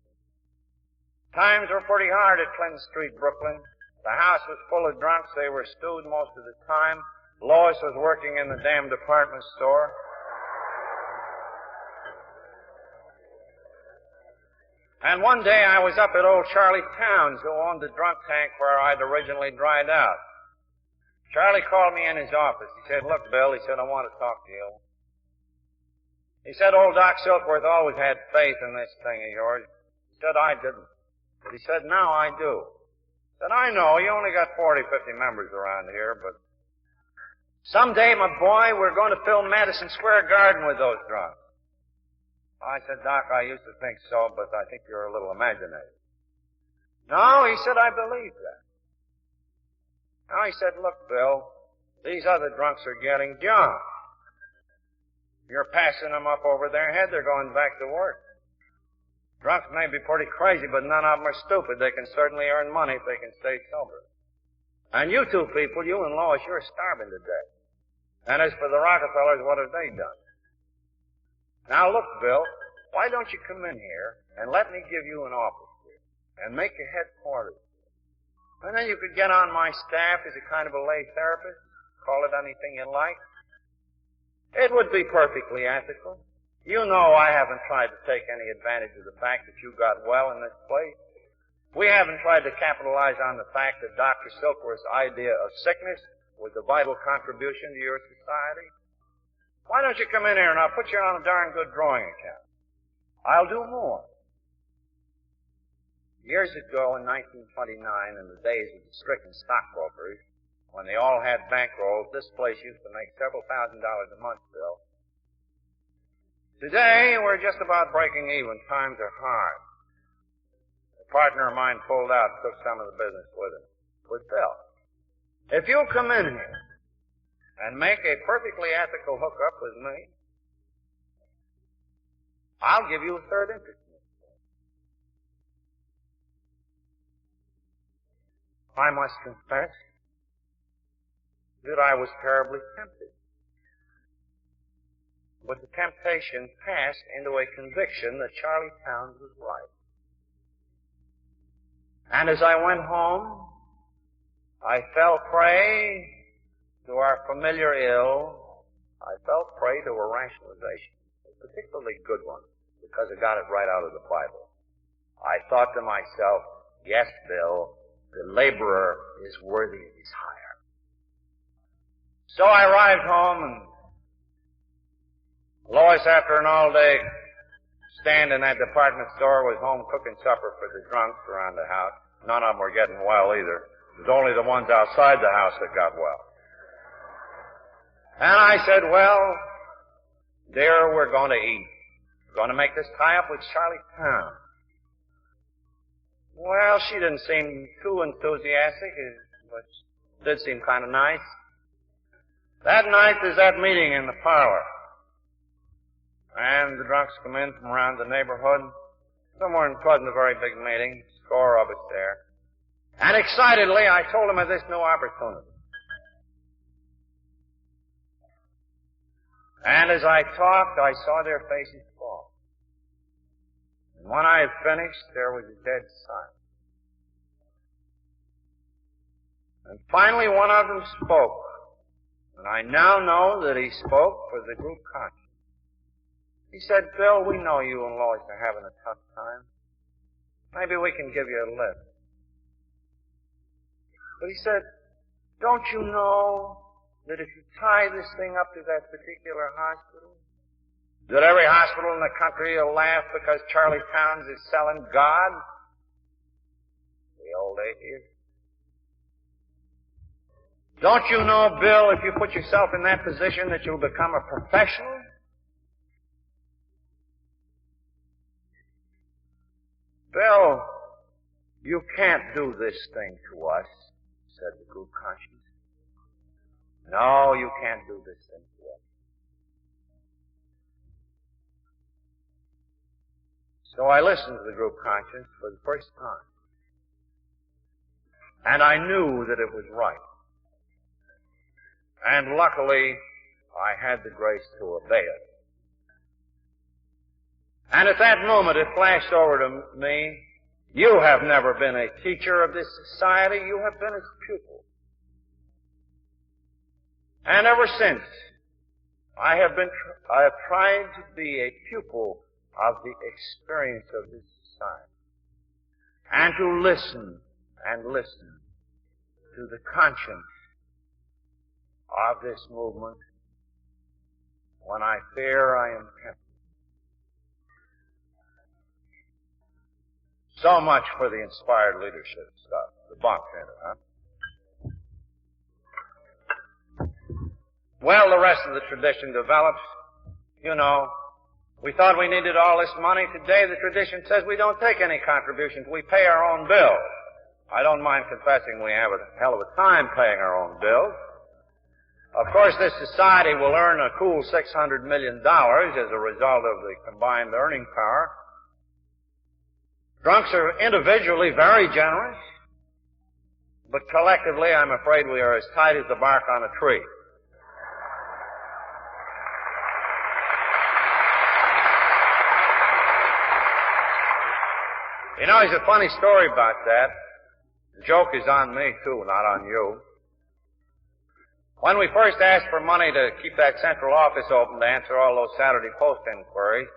Times were pretty hard at Clinton Street, Brooklyn. The house was full of drunks. They were stewed most of the time. Lois was working in the damn department store. And one day I was up at old Charlie Towns, who owned the drunk tank where I'd originally dried out. Charlie called me in his office. He said, "Look, Bill," he said, "I want to talk to you." He said, "Old Doc Silkworth always had faith in this thing of yours." He said, "I didn't." But he said, "Now I do." He said, "I know, you only got 40, 50 members around here, but someday, my boy, we're going to fill Madison Square Garden with those drunks." I said, "Doc, I used to think so, but I think you're a little imaginative." "No," he said, "I believe that." Now he said, "Look, Bill, these other drunks are getting drunk. You're passing them up over their head. They're going back to work. Drunks may be pretty crazy, but none of them are stupid. They can certainly earn money if they can stay sober. And you two people, you and Lois, you're starving to death. And as for the Rockefellers, what have they done? Now look, Bill, why don't you come in here and let me give you an office here and make a headquarters? And then you could get on my staff as a kind of a lay therapist, call it anything you like. It would be perfectly ethical. You know I haven't tried to take any advantage of the fact that you got well in this place. We haven't tried to capitalize on the fact that Dr. Silkworth's idea of sickness was a vital contribution to your society. Why don't you come in here and I'll put you on a darn good drawing account. I'll do more. Years ago in 1929, in the days of the stricken stockbrokers, when they all had bankrolls, this place used to make several $1,000s a month, Bill. Today, we're just about breaking even. Times are hard. A partner of mine pulled out and took some of the business with him. With Bill. If you'll come in here and make a perfectly ethical hookup with me, I'll give you a third interest in this. I must confess that I was terribly tempted. But the temptation passed into a conviction that Charlie Towns was right. And as I went home, I fell prey to our familiar ill. I fell prey to a rationalization, a particularly good one, because I got it right out of the Bible. I thought to myself, yes, Bill, the laborer is worthy of his hire. So I arrived home, and Lois, after an all-day stand in that department store, was home cooking supper for the drunks around the house. None of them were getting well either. It was only the ones outside the house that got well. And I said, well, dear, we're going to eat. We're going to make this tie-up with Charlie Towns. Well, she didn't seem too enthusiastic, but did seem kind of nice. That night, there's that meeting in the parlor. And the drunks come in from around the neighborhood. It wasn't a very big meeting, a score of us there. And excitedly, I told them of this new opportunity. And as I talked, I saw their faces fall. And when I had finished, there was a dead silence. And finally, one of them spoke. And I now know that he spoke for the group conscience. He said, Bill, we know you and Lois are having a tough time. Maybe we can give you a lift. But he said, don't you know that if you tie this thing up to that particular hospital, that every hospital in the country will laugh because Charlie Towns is selling God? The old atheist. Don't you know, Bill, if you put yourself in that position that you'll become a professional? Bill, you can't do this thing to us, said the group conscience. No, you can't do this thing to us. So I listened to the group conscience for the first time. And I knew that it was right. And luckily, I had the grace to obey it. And at that moment, it flashed over to me, you have never been a teacher of this society, you have been its pupil. And ever since, I have tried to be a pupil of the experience of this society, and to listen and listen to the conscience of this movement when I fear I am tempted. So much for the inspired leadership stuff, the bunk center, huh? Well, the rest of the tradition develops. You know, we thought we needed all this money. Today the tradition says we don't take any contributions. We pay our own bills. I don't mind confessing we have a hell of a time paying our own bills. Of course, this society will earn a cool $600 million as a result of the combined earning power. Drunks are individually very generous, but collectively, I'm afraid we are as tight as the bark on a tree. You know, there's a funny story about that. The joke is on me, too, not on you. When we first asked for money to keep that central office open to answer all those Saturday Post inquiries,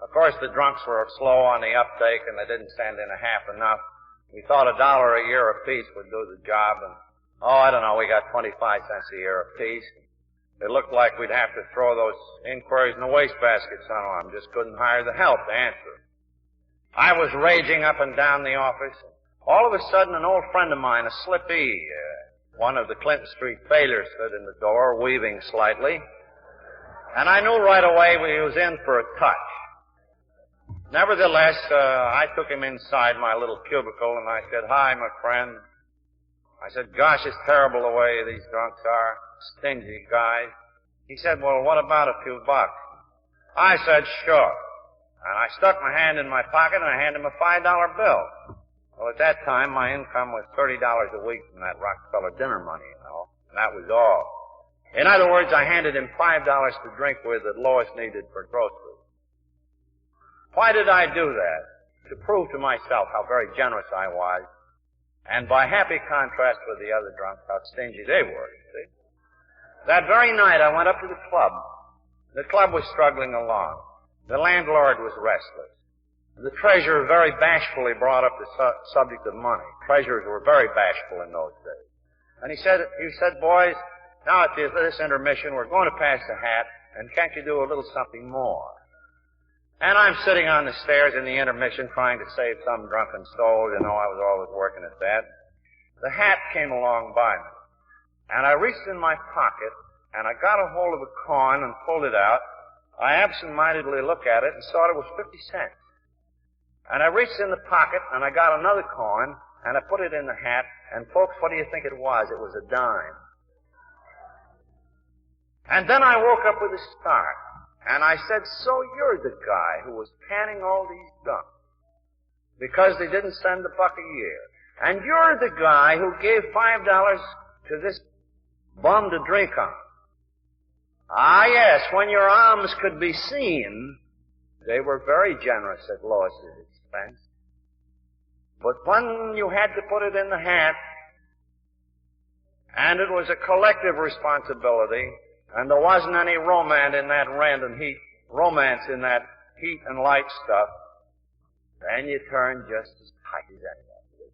of course the drunks were slow on the uptake and they didn't send in a half enough. We thought $1 a year apiece would do the job, and, I don't know, we got 25 cents a year apiece. It looked like we'd have to throw those inquiries in the wastebasket somehow. Just couldn't hire the help to answer. I was raging up and down the office. All of a sudden, an old friend of mine, a Slippy, one of the Clinton Street failures, stood in the door, weaving slightly. And I knew right away he was in for a touch. Nevertheless, I took him inside my little cubicle and I said, "Hi, my friend." I said, "Gosh, it's terrible the way these drunks are. Stingy guys." He said, "Well, what about a few bucks?" I said, "Sure." And I stuck my hand in my pocket and I handed him a $5 bill. Well, at that time, my income was $30 a week from that Rockefeller dinner money, you know. And that was all. In other words, I handed him $5 to drink with that Lois needed for groceries. Why did I do that? To prove to myself how very generous I was, and by happy contrast with the other drunks, how stingy they were, you see. That very night, I went up to the club. The club was struggling along. The landlord was restless. The treasurer very bashfully brought up the subject of money. Treasurers were very bashful in those days. And he said, "Boys, now at this intermission, we're going to pass the hat, and can't you do a little something more?" And I'm sitting on the stairs in the intermission trying to save some drunken soul. You know, I was always working at that. The hat came along by me. And I reached in my pocket, and I got a hold of a coin and pulled it out. I absent-mindedly looked at it and saw it was 50 cents. And I reached in the pocket, and I got another coin, and I put it in the hat, and folks, what do you think it was? It was a dime. And then I woke up with a start, and I said, "So you're the guy who was panning all these drunks because they didn't send $1 a year. And you're the guy who gave $5 to this bum to drink on." Ah, yes, when your alms could be seen, they were very generous at Lois's expense. But when you had to put it in the hat, and it was a collective responsibility, and there wasn't any romance in that heat and light stuff, then you turned just as tight as anyone.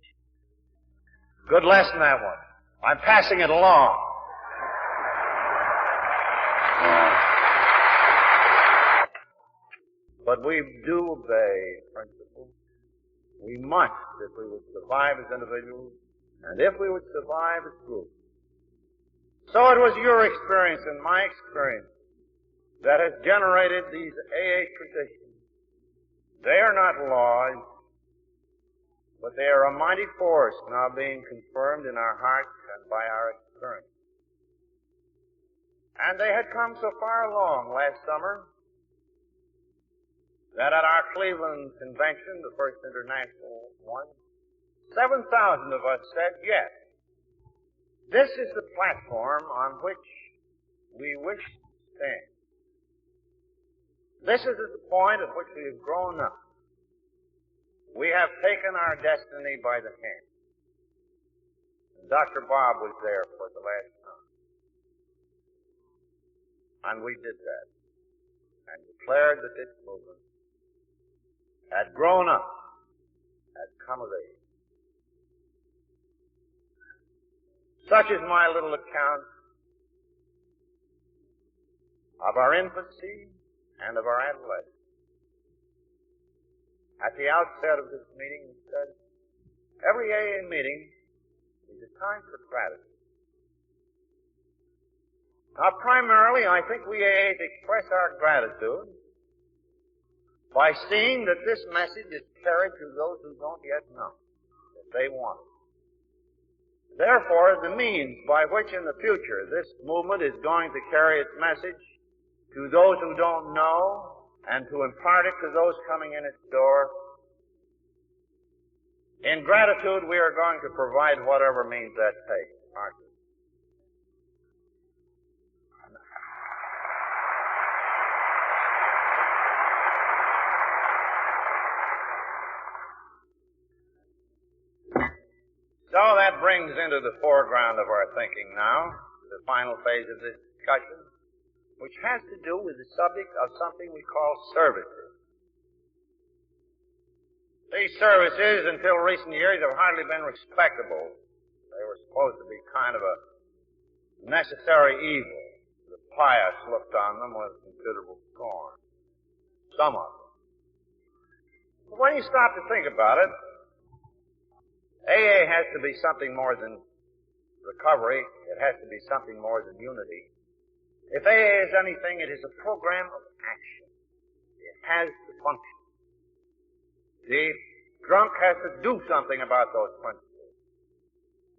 Good lesson, that one. I'm passing it along. But we do obey principles. We must if we would survive as individuals, and if we would survive as groups. So it was your experience and my experience that has generated these AA traditions. They are not laws, but they are a mighty force now being confirmed in our hearts and by our experience. And they had come so far along last summer that at our Cleveland convention, the first international one, 7,000 of us said yes. This is the platform on which we wish to stand. This is the point at which we have grown up. We have taken our destiny by the hand. And Dr. Bob was there for the last time. And we did that and declared that this movement had grown up, had come of age. Such is my little account of our infancy and of our adolescence. At the outset of this meeting, we said, every AA meeting is a time for gratitude. Now, primarily, I think we AAs express our gratitude by seeing that this message is carried to those who don't yet know that they want it. Therefore, the means by which in the future this movement is going to carry its message to those who don't know and to impart it to those coming in its door, in gratitude we are going to provide whatever means that takes, aren't we? So that brings into the foreground of our thinking now the final phase of this discussion, which has to do with the subject of something we call services. These services, until recent years, have hardly been respectable. They were supposed to be kind of a necessary evil. The pious looked on them with considerable scorn. Some of them. But when you stop to think about it, AA has to be something more than recovery. It has to be something more than unity. If AA is anything, it is a program of action. It has to function. The drunk has to do something about those principles.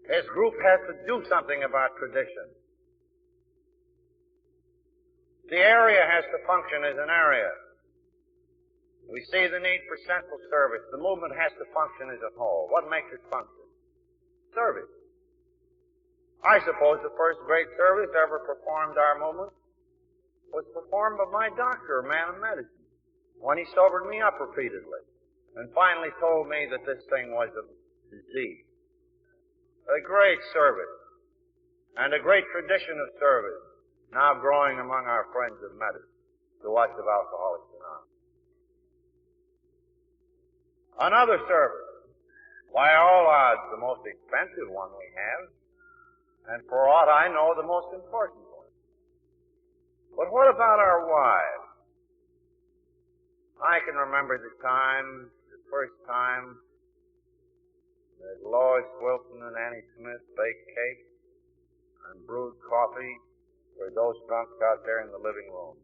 His group has to do something about tradition. The area has to function as an area. We see the need for central service. The movement has to function as a whole. What makes it function? Service. I suppose the first great service ever performed our movement was performed by my doctor, a man of medicine, when he sobered me up repeatedly and finally told me that this thing was a disease. A great service and a great tradition of service now growing among our friends of medicine, to us of Alcoholics Anonymous. Another service, by all odds the most expensive one we have, and for aught I know the most important one. But what about our wives? I can remember the first time that Lois Wilson and Annie Smith baked cake and brewed coffee for those drunks out there in the living room,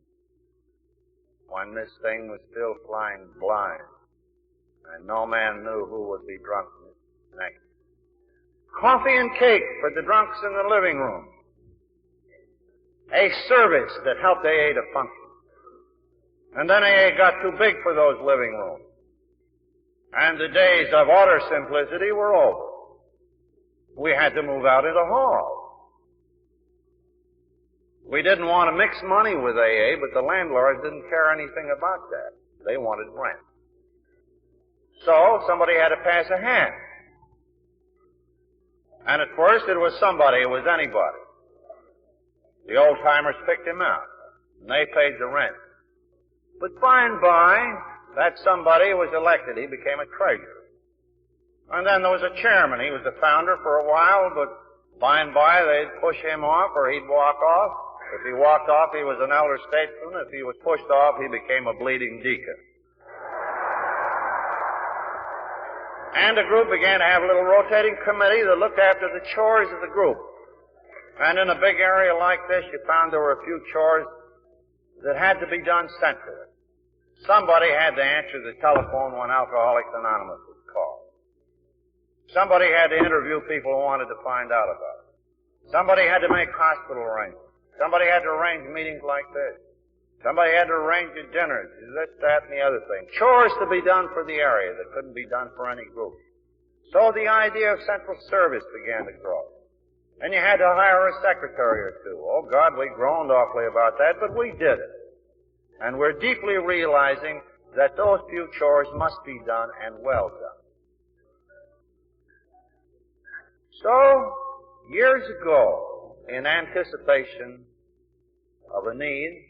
when this thing was still flying blind. And no man knew who would be drunk next. Coffee and cake for the drunks in the living room. A service that helped AA to function. And then AA got too big for those living rooms. And the days of utter simplicity were over. We had to move out into hall. We didn't want to mix money with AA, but the landlords didn't care anything about that. They wanted rent. So somebody had to pass a hand. And at first it was somebody, it was anybody. The old-timers picked him out, and they paid the rent. But by and by, that somebody was elected. He became a treasurer. And then there was a chairman. He was the founder for a while, but by and by they'd push him off or he'd walk off. If he walked off, he was an elder statesman. If he was pushed off, he became a bleeding deacon. And the group began to have a little rotating committee that looked after the chores of the group. And in a big area like this, you found there were a few chores that had to be done centrally. Somebody had to answer the telephone when Alcoholics Anonymous was called. Somebody had to interview people who wanted to find out about it. Somebody had to make hospital arrangements. Somebody had to arrange meetings like this. Somebody had to arrange the dinners, this, that, and the other thing. Chores to be done for the area that couldn't be done for any group. So the idea of central service began to grow. And you had to hire a secretary or two. Oh, God, we groaned awfully about that, but we did it. And we're deeply realizing that those few chores must be done and well done. So, years ago, in anticipation of a need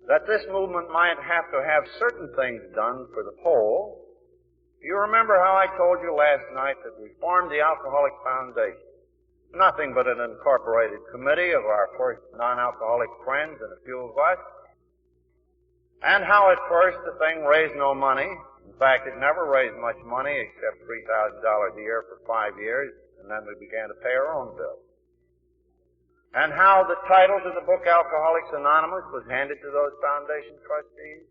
that this movement might have to have certain things done for the whole. You remember how I told you last night that we formed the Alcoholic Foundation, nothing but an incorporated committee of our first non-alcoholic friends and a few of us, and how at first the thing raised no money. In fact, it never raised much money except $3,000 a year for 5 years, and then we began to pay our own bills. And how the title to the book Alcoholics Anonymous was handed to those foundation trustees,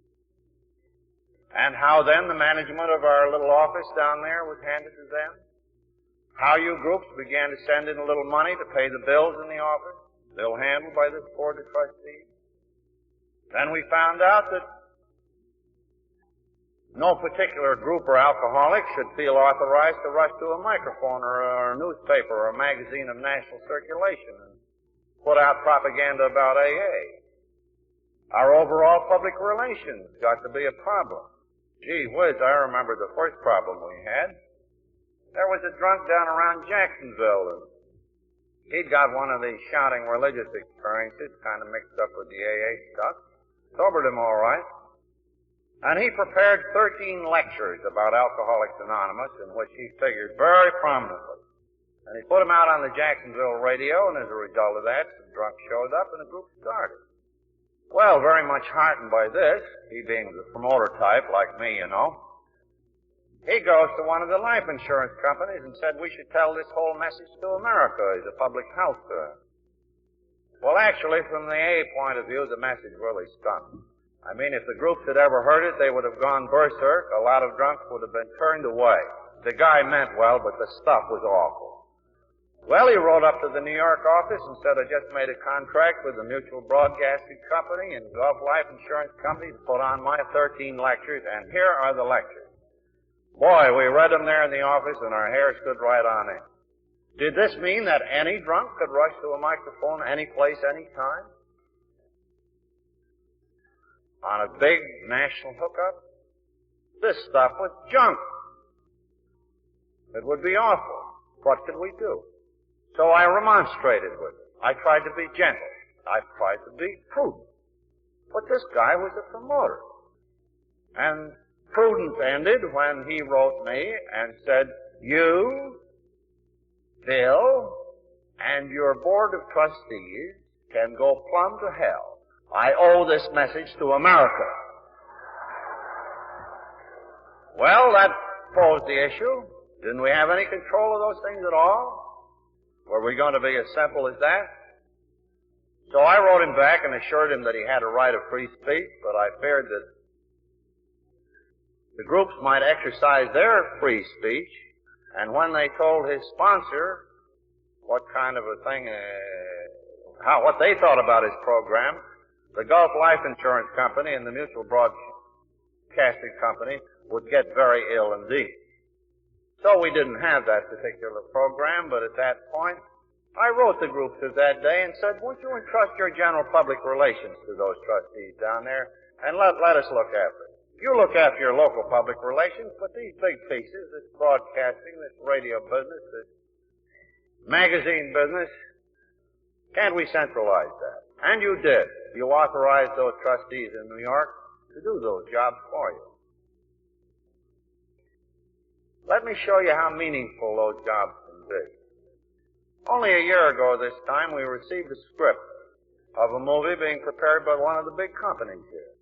and how then the management of our little office down there was handed to them, how you groups began to send in a little money to pay the bills in the office, bill handled by this board of trustees. Then we found out that no particular group or alcoholic should feel authorized to rush to a microphone or a newspaper or a magazine of national circulation and put out propaganda about AA. Our overall public relations got to be a problem. Gee whiz, I remember the first problem we had. There was a drunk down around Jacksonville, and he'd got one of these shouting religious experiences kind of mixed up with the AA stuff. Sobered him all right. And he prepared 13 lectures about Alcoholics Anonymous in which he figured very prominently. And he put them out on the Jacksonville radio, and as a result of that, some drunks showed up and the group started. Well, very much heartened by this, he being the promoter type like me, you know, he goes to one of the life insurance companies and said we should tell this whole message to America as a public health term. Well, actually, from the AA point of view, the message really stunk. I mean, if the groups had ever heard it, they would have gone berserk. A lot of drunks would have been turned away. The guy meant well, but the stuff was awful. Well, he wrote up to the New York office and said, I just made a contract with the Mutual Broadcasting Company and Gulf Life Insurance Company to put on my 13 lectures, and here are the lectures. Boy, we read them there in the office, and our hair stood right on end. Did this mean that any drunk could rush to a microphone any place, any time? On a big national hookup? This stuff was junk. It would be awful. What could we do? So I remonstrated with him. I tried to be gentle. I tried to be prudent. But this guy was a promoter. And prudence ended when he wrote me and said, you, Bill, and your board of trustees can go plumb to hell. I owe this message to America. Well, that posed the issue. Didn't we have any control of those things at all? Were we going to be as simple as that? So I wrote him back and assured him that he had a right of free speech, but I feared that the groups might exercise their free speech, and when they told his sponsor what kind of a thing, what they thought about his program, the Gulf Life Insurance Company and the Mutual Broadcasting Company would get very ill indeed. So we didn't have that particular program, but at that point, I wrote the groups of that day and said, won't you entrust your general public relations to those trustees down there, and let us look after it. You look after your local public relations, but these big pieces, this broadcasting, this radio business, this magazine business, can't we centralize that? And you did. You authorized those trustees in New York to do those jobs for you. Let me show you how meaningful those jobs can be. Only a year ago this time, we received a script of a movie being prepared by one of the big companies here.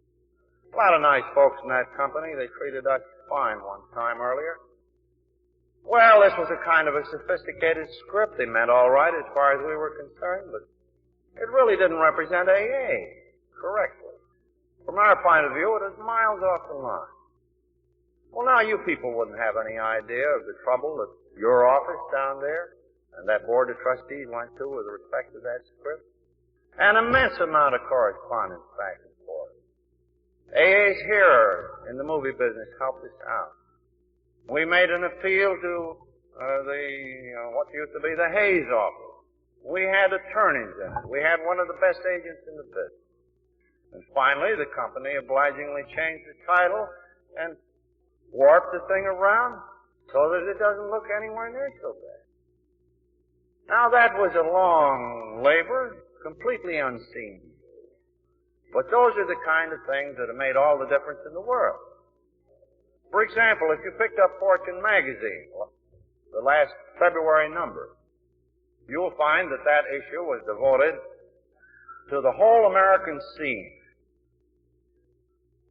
A lot of nice folks in that company. They treated us fine one time earlier. Well, this was a kind of a sophisticated script. They meant all right as far as we were concerned, but it really didn't represent AA correctly. From our point of view, it was miles off the line. Well, now you people wouldn't have any idea of the trouble that your office down there and that board of trustees went to with respect to that script. An immense amount of correspondence back and forth. AA's here in the movie business helped us out. We made an appeal to what used to be the Hayes office. We had attorneys in it. We had one of the best agents in the business. And finally, the company obligingly changed the title and warped the thing around so that it doesn't look anywhere near so bad. Now, that was a long labor, completely unseen. But those are the kind of things that have made all the difference in the world. For example, if you picked up Fortune magazine, the last February number, you'll find that that issue was devoted to the whole American scene.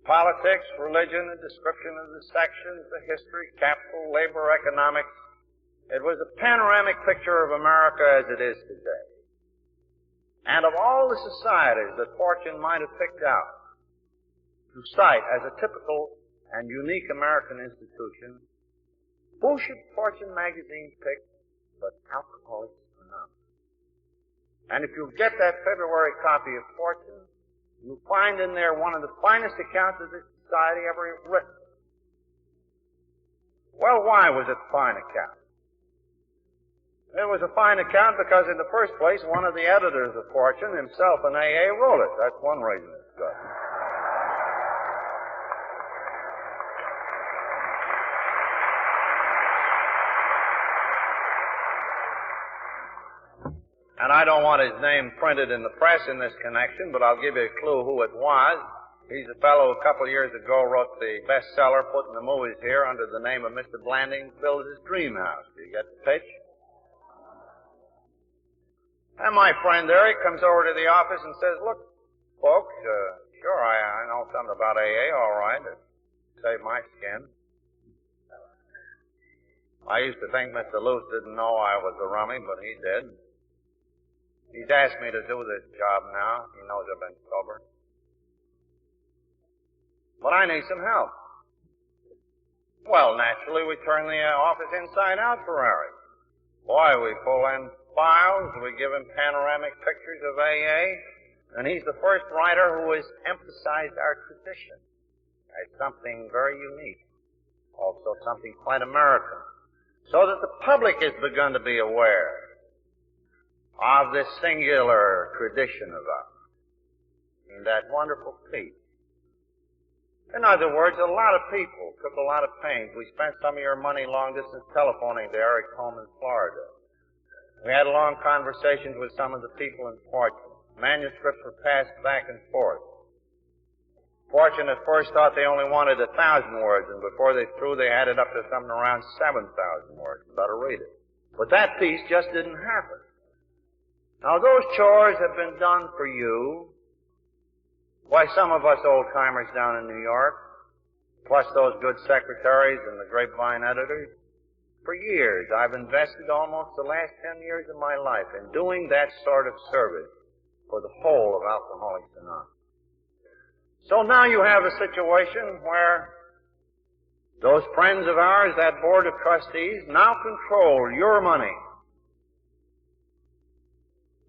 Politics, religion, a description of the sections, the history, capital, labor, economics. It was a panoramic picture of America as it is today. And of all the societies that Fortune might have picked out to cite as a typical and unique American institution, who should Fortune magazine pick but Alcoholics Anonymous? And if you get that February copy of Fortune, you'll find in there one of the finest accounts of this society ever written. Well, why was it a fine account? It was a fine account because in the first place, one of the editors of Fortune, himself an AA, wrote it. That's one reason it's good. And I don't want his name printed in the press in this connection, but I'll give you a clue who it was. He's a fellow who a couple of years ago wrote the bestseller, put in the movies here, under the name of Mr. Blanding Builds His Dream House. Do you get the pitch? And my friend there, he comes over to the office and says, look, folks, sure, I know something about AA, all right. It saved my skin. I used to think Mr. Luce didn't know I was a rummy, but he did. He's asked me to do this job now. He knows I've been sober. But I need some help. Well, naturally, we turn the office inside out for Harry. Boy, we pull in files, we give him panoramic pictures of AA, and he's the first writer who has emphasized our tradition as something very unique, also something quite American, so that the public has begun to be aware of this singular tradition of us and that wonderful peace. In other words, a lot of people took a lot of pains. We spent some of your money long-distance telephoning to Eric's home in Florida. We had long conversations with some of the people in Fortune. Manuscripts were passed back and forth. Fortune at first thought they only wanted 1,000 words, and before they threw, they added up to something around 7,000 words. You better read it. But that piece just didn't happen. Now, those chores have been done for you by some of us old-timers down in New York, plus those good secretaries and the grapevine editors. For years, I've invested almost the last 10 years of my life in doing that sort of service for the whole of Alcoholics Anonymous. So now you have a situation where those friends of ours, that board of trustees, now control your money.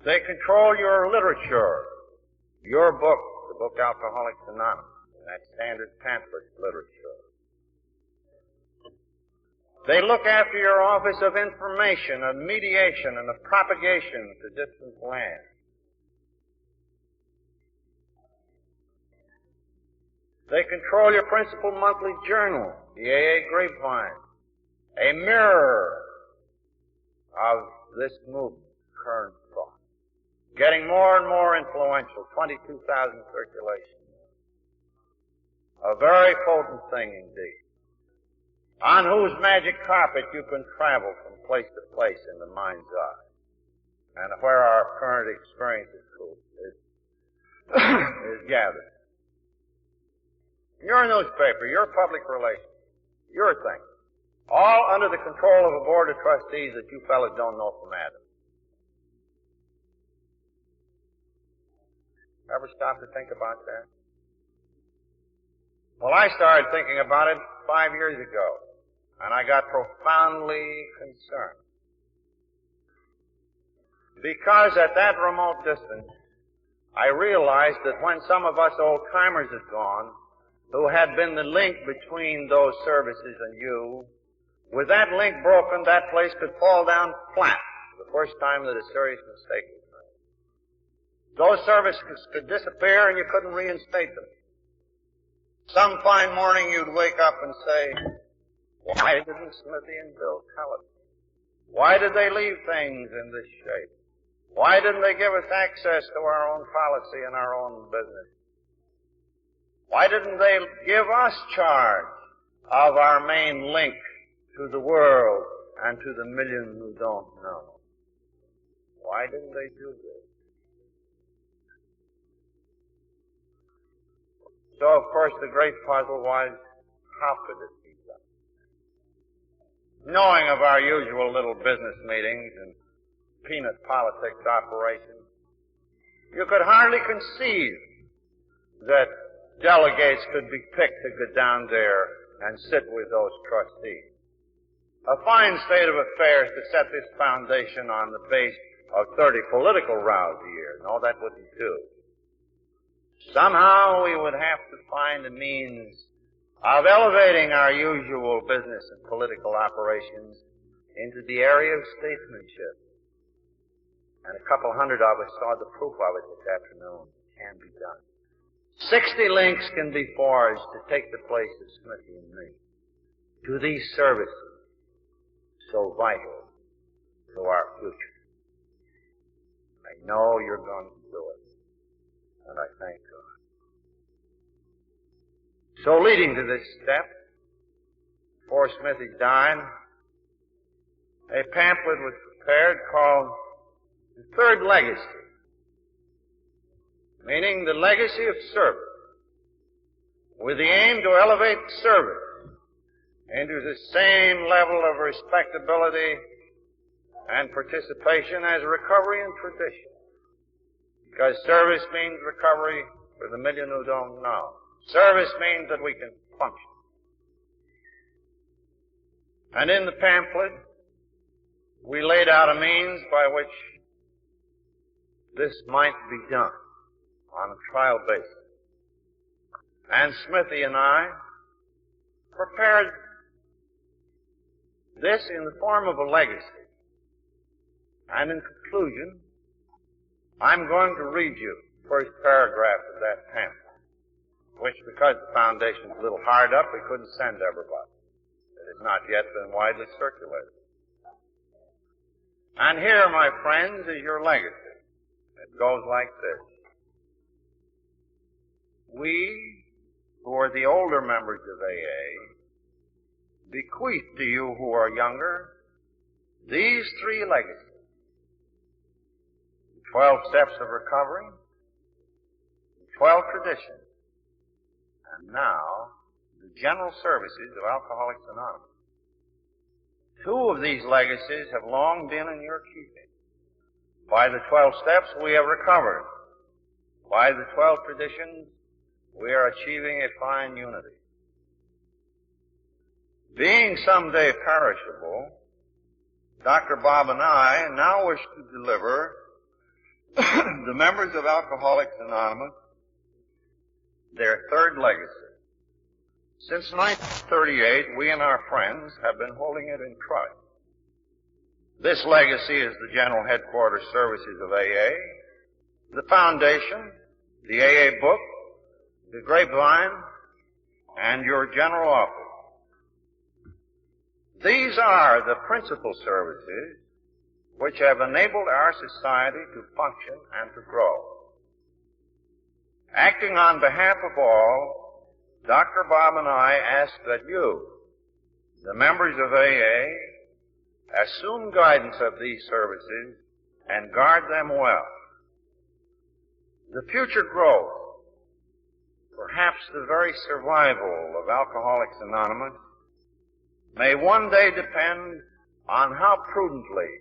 They control your literature, your book, the book Alcoholics Anonymous, that standard pamphlet literature. They look after your office of information, of mediation, and of propagation to distant lands. They control your principal monthly journal, the AA Grapevine, a mirror of this movement, current thought. Getting more and more influential, 22,000 circulations. A very potent thing indeed. On whose magic carpet you can travel from place to place in the mind's eye. And where our current experience is gathered. Your newspaper, your public relations, your thing. All under the control of a board of trustees that you fellas don't know from Adam. Ever stop to think about that? Well, I started thinking about it 5 years ago, and I got profoundly concerned. Because at that remote distance, I realized that when some of us old-timers had gone, who had been the link between those services and you, with that link broken, that place could fall down flat the first time that a serious mistake was made. Those services could disappear and you couldn't reinstate them. Some fine morning you'd wake up and say, why didn't Smithy and Bill tell us? Why did they leave things in this shape? Why didn't they give us access to our own policy and our own business? Why didn't they give us charge of our main link to the world and to the millions who don't know? Why didn't they do this? So, of course, the great puzzle was, how could it be done? Knowing of our usual little business meetings and peanut politics operations, you could hardly conceive that delegates could be picked to go down there and sit with those trustees. A fine state of affairs to set this foundation on the base of 30 political rows a year. No, that wouldn't do. Somehow we would have to find a means of elevating our usual business and political operations into the area of statesmanship. And a couple hundred of us saw the proof of it this afternoon. It can be done. 60 links can be forged to take the place of Smithy and me to these services so vital to our future. I know you're going to do it, and I thank God. So leading to this step, before Smithy died, a pamphlet was prepared called The Third Legacy, meaning the legacy of service, with the aim to elevate service into the same level of respectability and participation as recovery and tradition. Because service means recovery for the million who don't know. Service means that we can function. And in the pamphlet, we laid out a means by which this might be done on a trial basis. And Smithy and I prepared this in the form of a legacy. And in conclusion, I'm going to read you the first paragraph of that pamphlet, which, because the foundation's a little hard up, we couldn't send to everybody. It has not yet been widely circulated. And here, my friends, is your legacy. It goes like this. We, who are the older members of AA, bequeath to you who are younger these 3 legacies. 12 steps of recovery, 12 traditions, and now the general services of Alcoholics Anonymous. 2 of these legacies have long been in your keeping. By the 12 steps, we have recovered. By the 12 traditions, we are achieving a fine unity. Being someday perishable, Dr. Bob and I now wish to deliver the members of Alcoholics Anonymous their 3rd legacy. Since 1938, we and our friends have been holding it in trust. This legacy is the general headquarters services of AA, the foundation, the AA book, the grapevine, and your general office. These are the principal services which have enabled our society to function and to grow. Acting on behalf of all, Dr. Bob and I ask that you, the members of AA, assume guidance of these services and guard them well. The future growth, perhaps the very survival of Alcoholics Anonymous, may one day depend on how prudently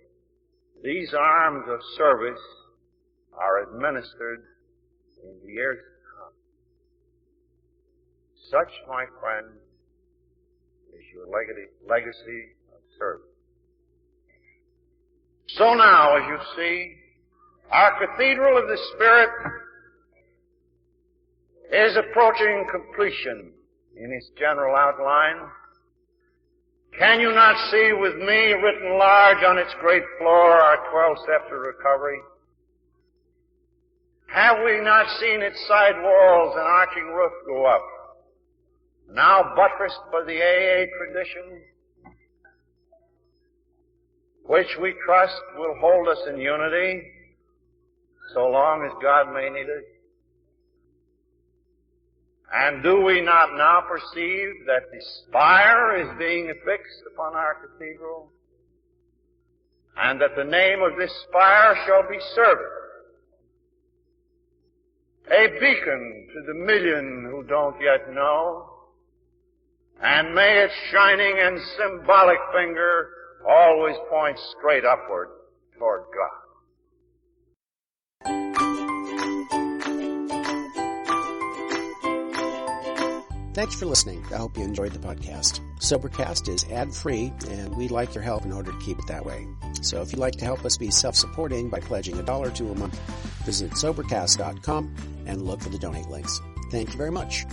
these arms of service are administered in the years to come. Such, my friends, is your legacy of service. So now, as you see, our Cathedral of the Spirit is approaching completion in its general outline. Can you not see with me, written large on its great floor, our 12 steps of recovery? Have we not seen its side walls and arching roof go up, now buttressed by the AA tradition, which we trust will hold us in unity so long as God may need us? And do we not now perceive that the spire is being affixed upon our cathedral? And that the name of this spire shall be service, a beacon to the million who don't yet know, and may its shining and symbolic finger always point straight upward toward God. Thanks for listening. I hope you enjoyed the podcast. Sobercast is ad-free, and we'd like your help in order to keep it that way. So if you'd like to help us be self-supporting by pledging $1 or $2 a month, visit Sobercast.com and look for the donate links. Thank you very much.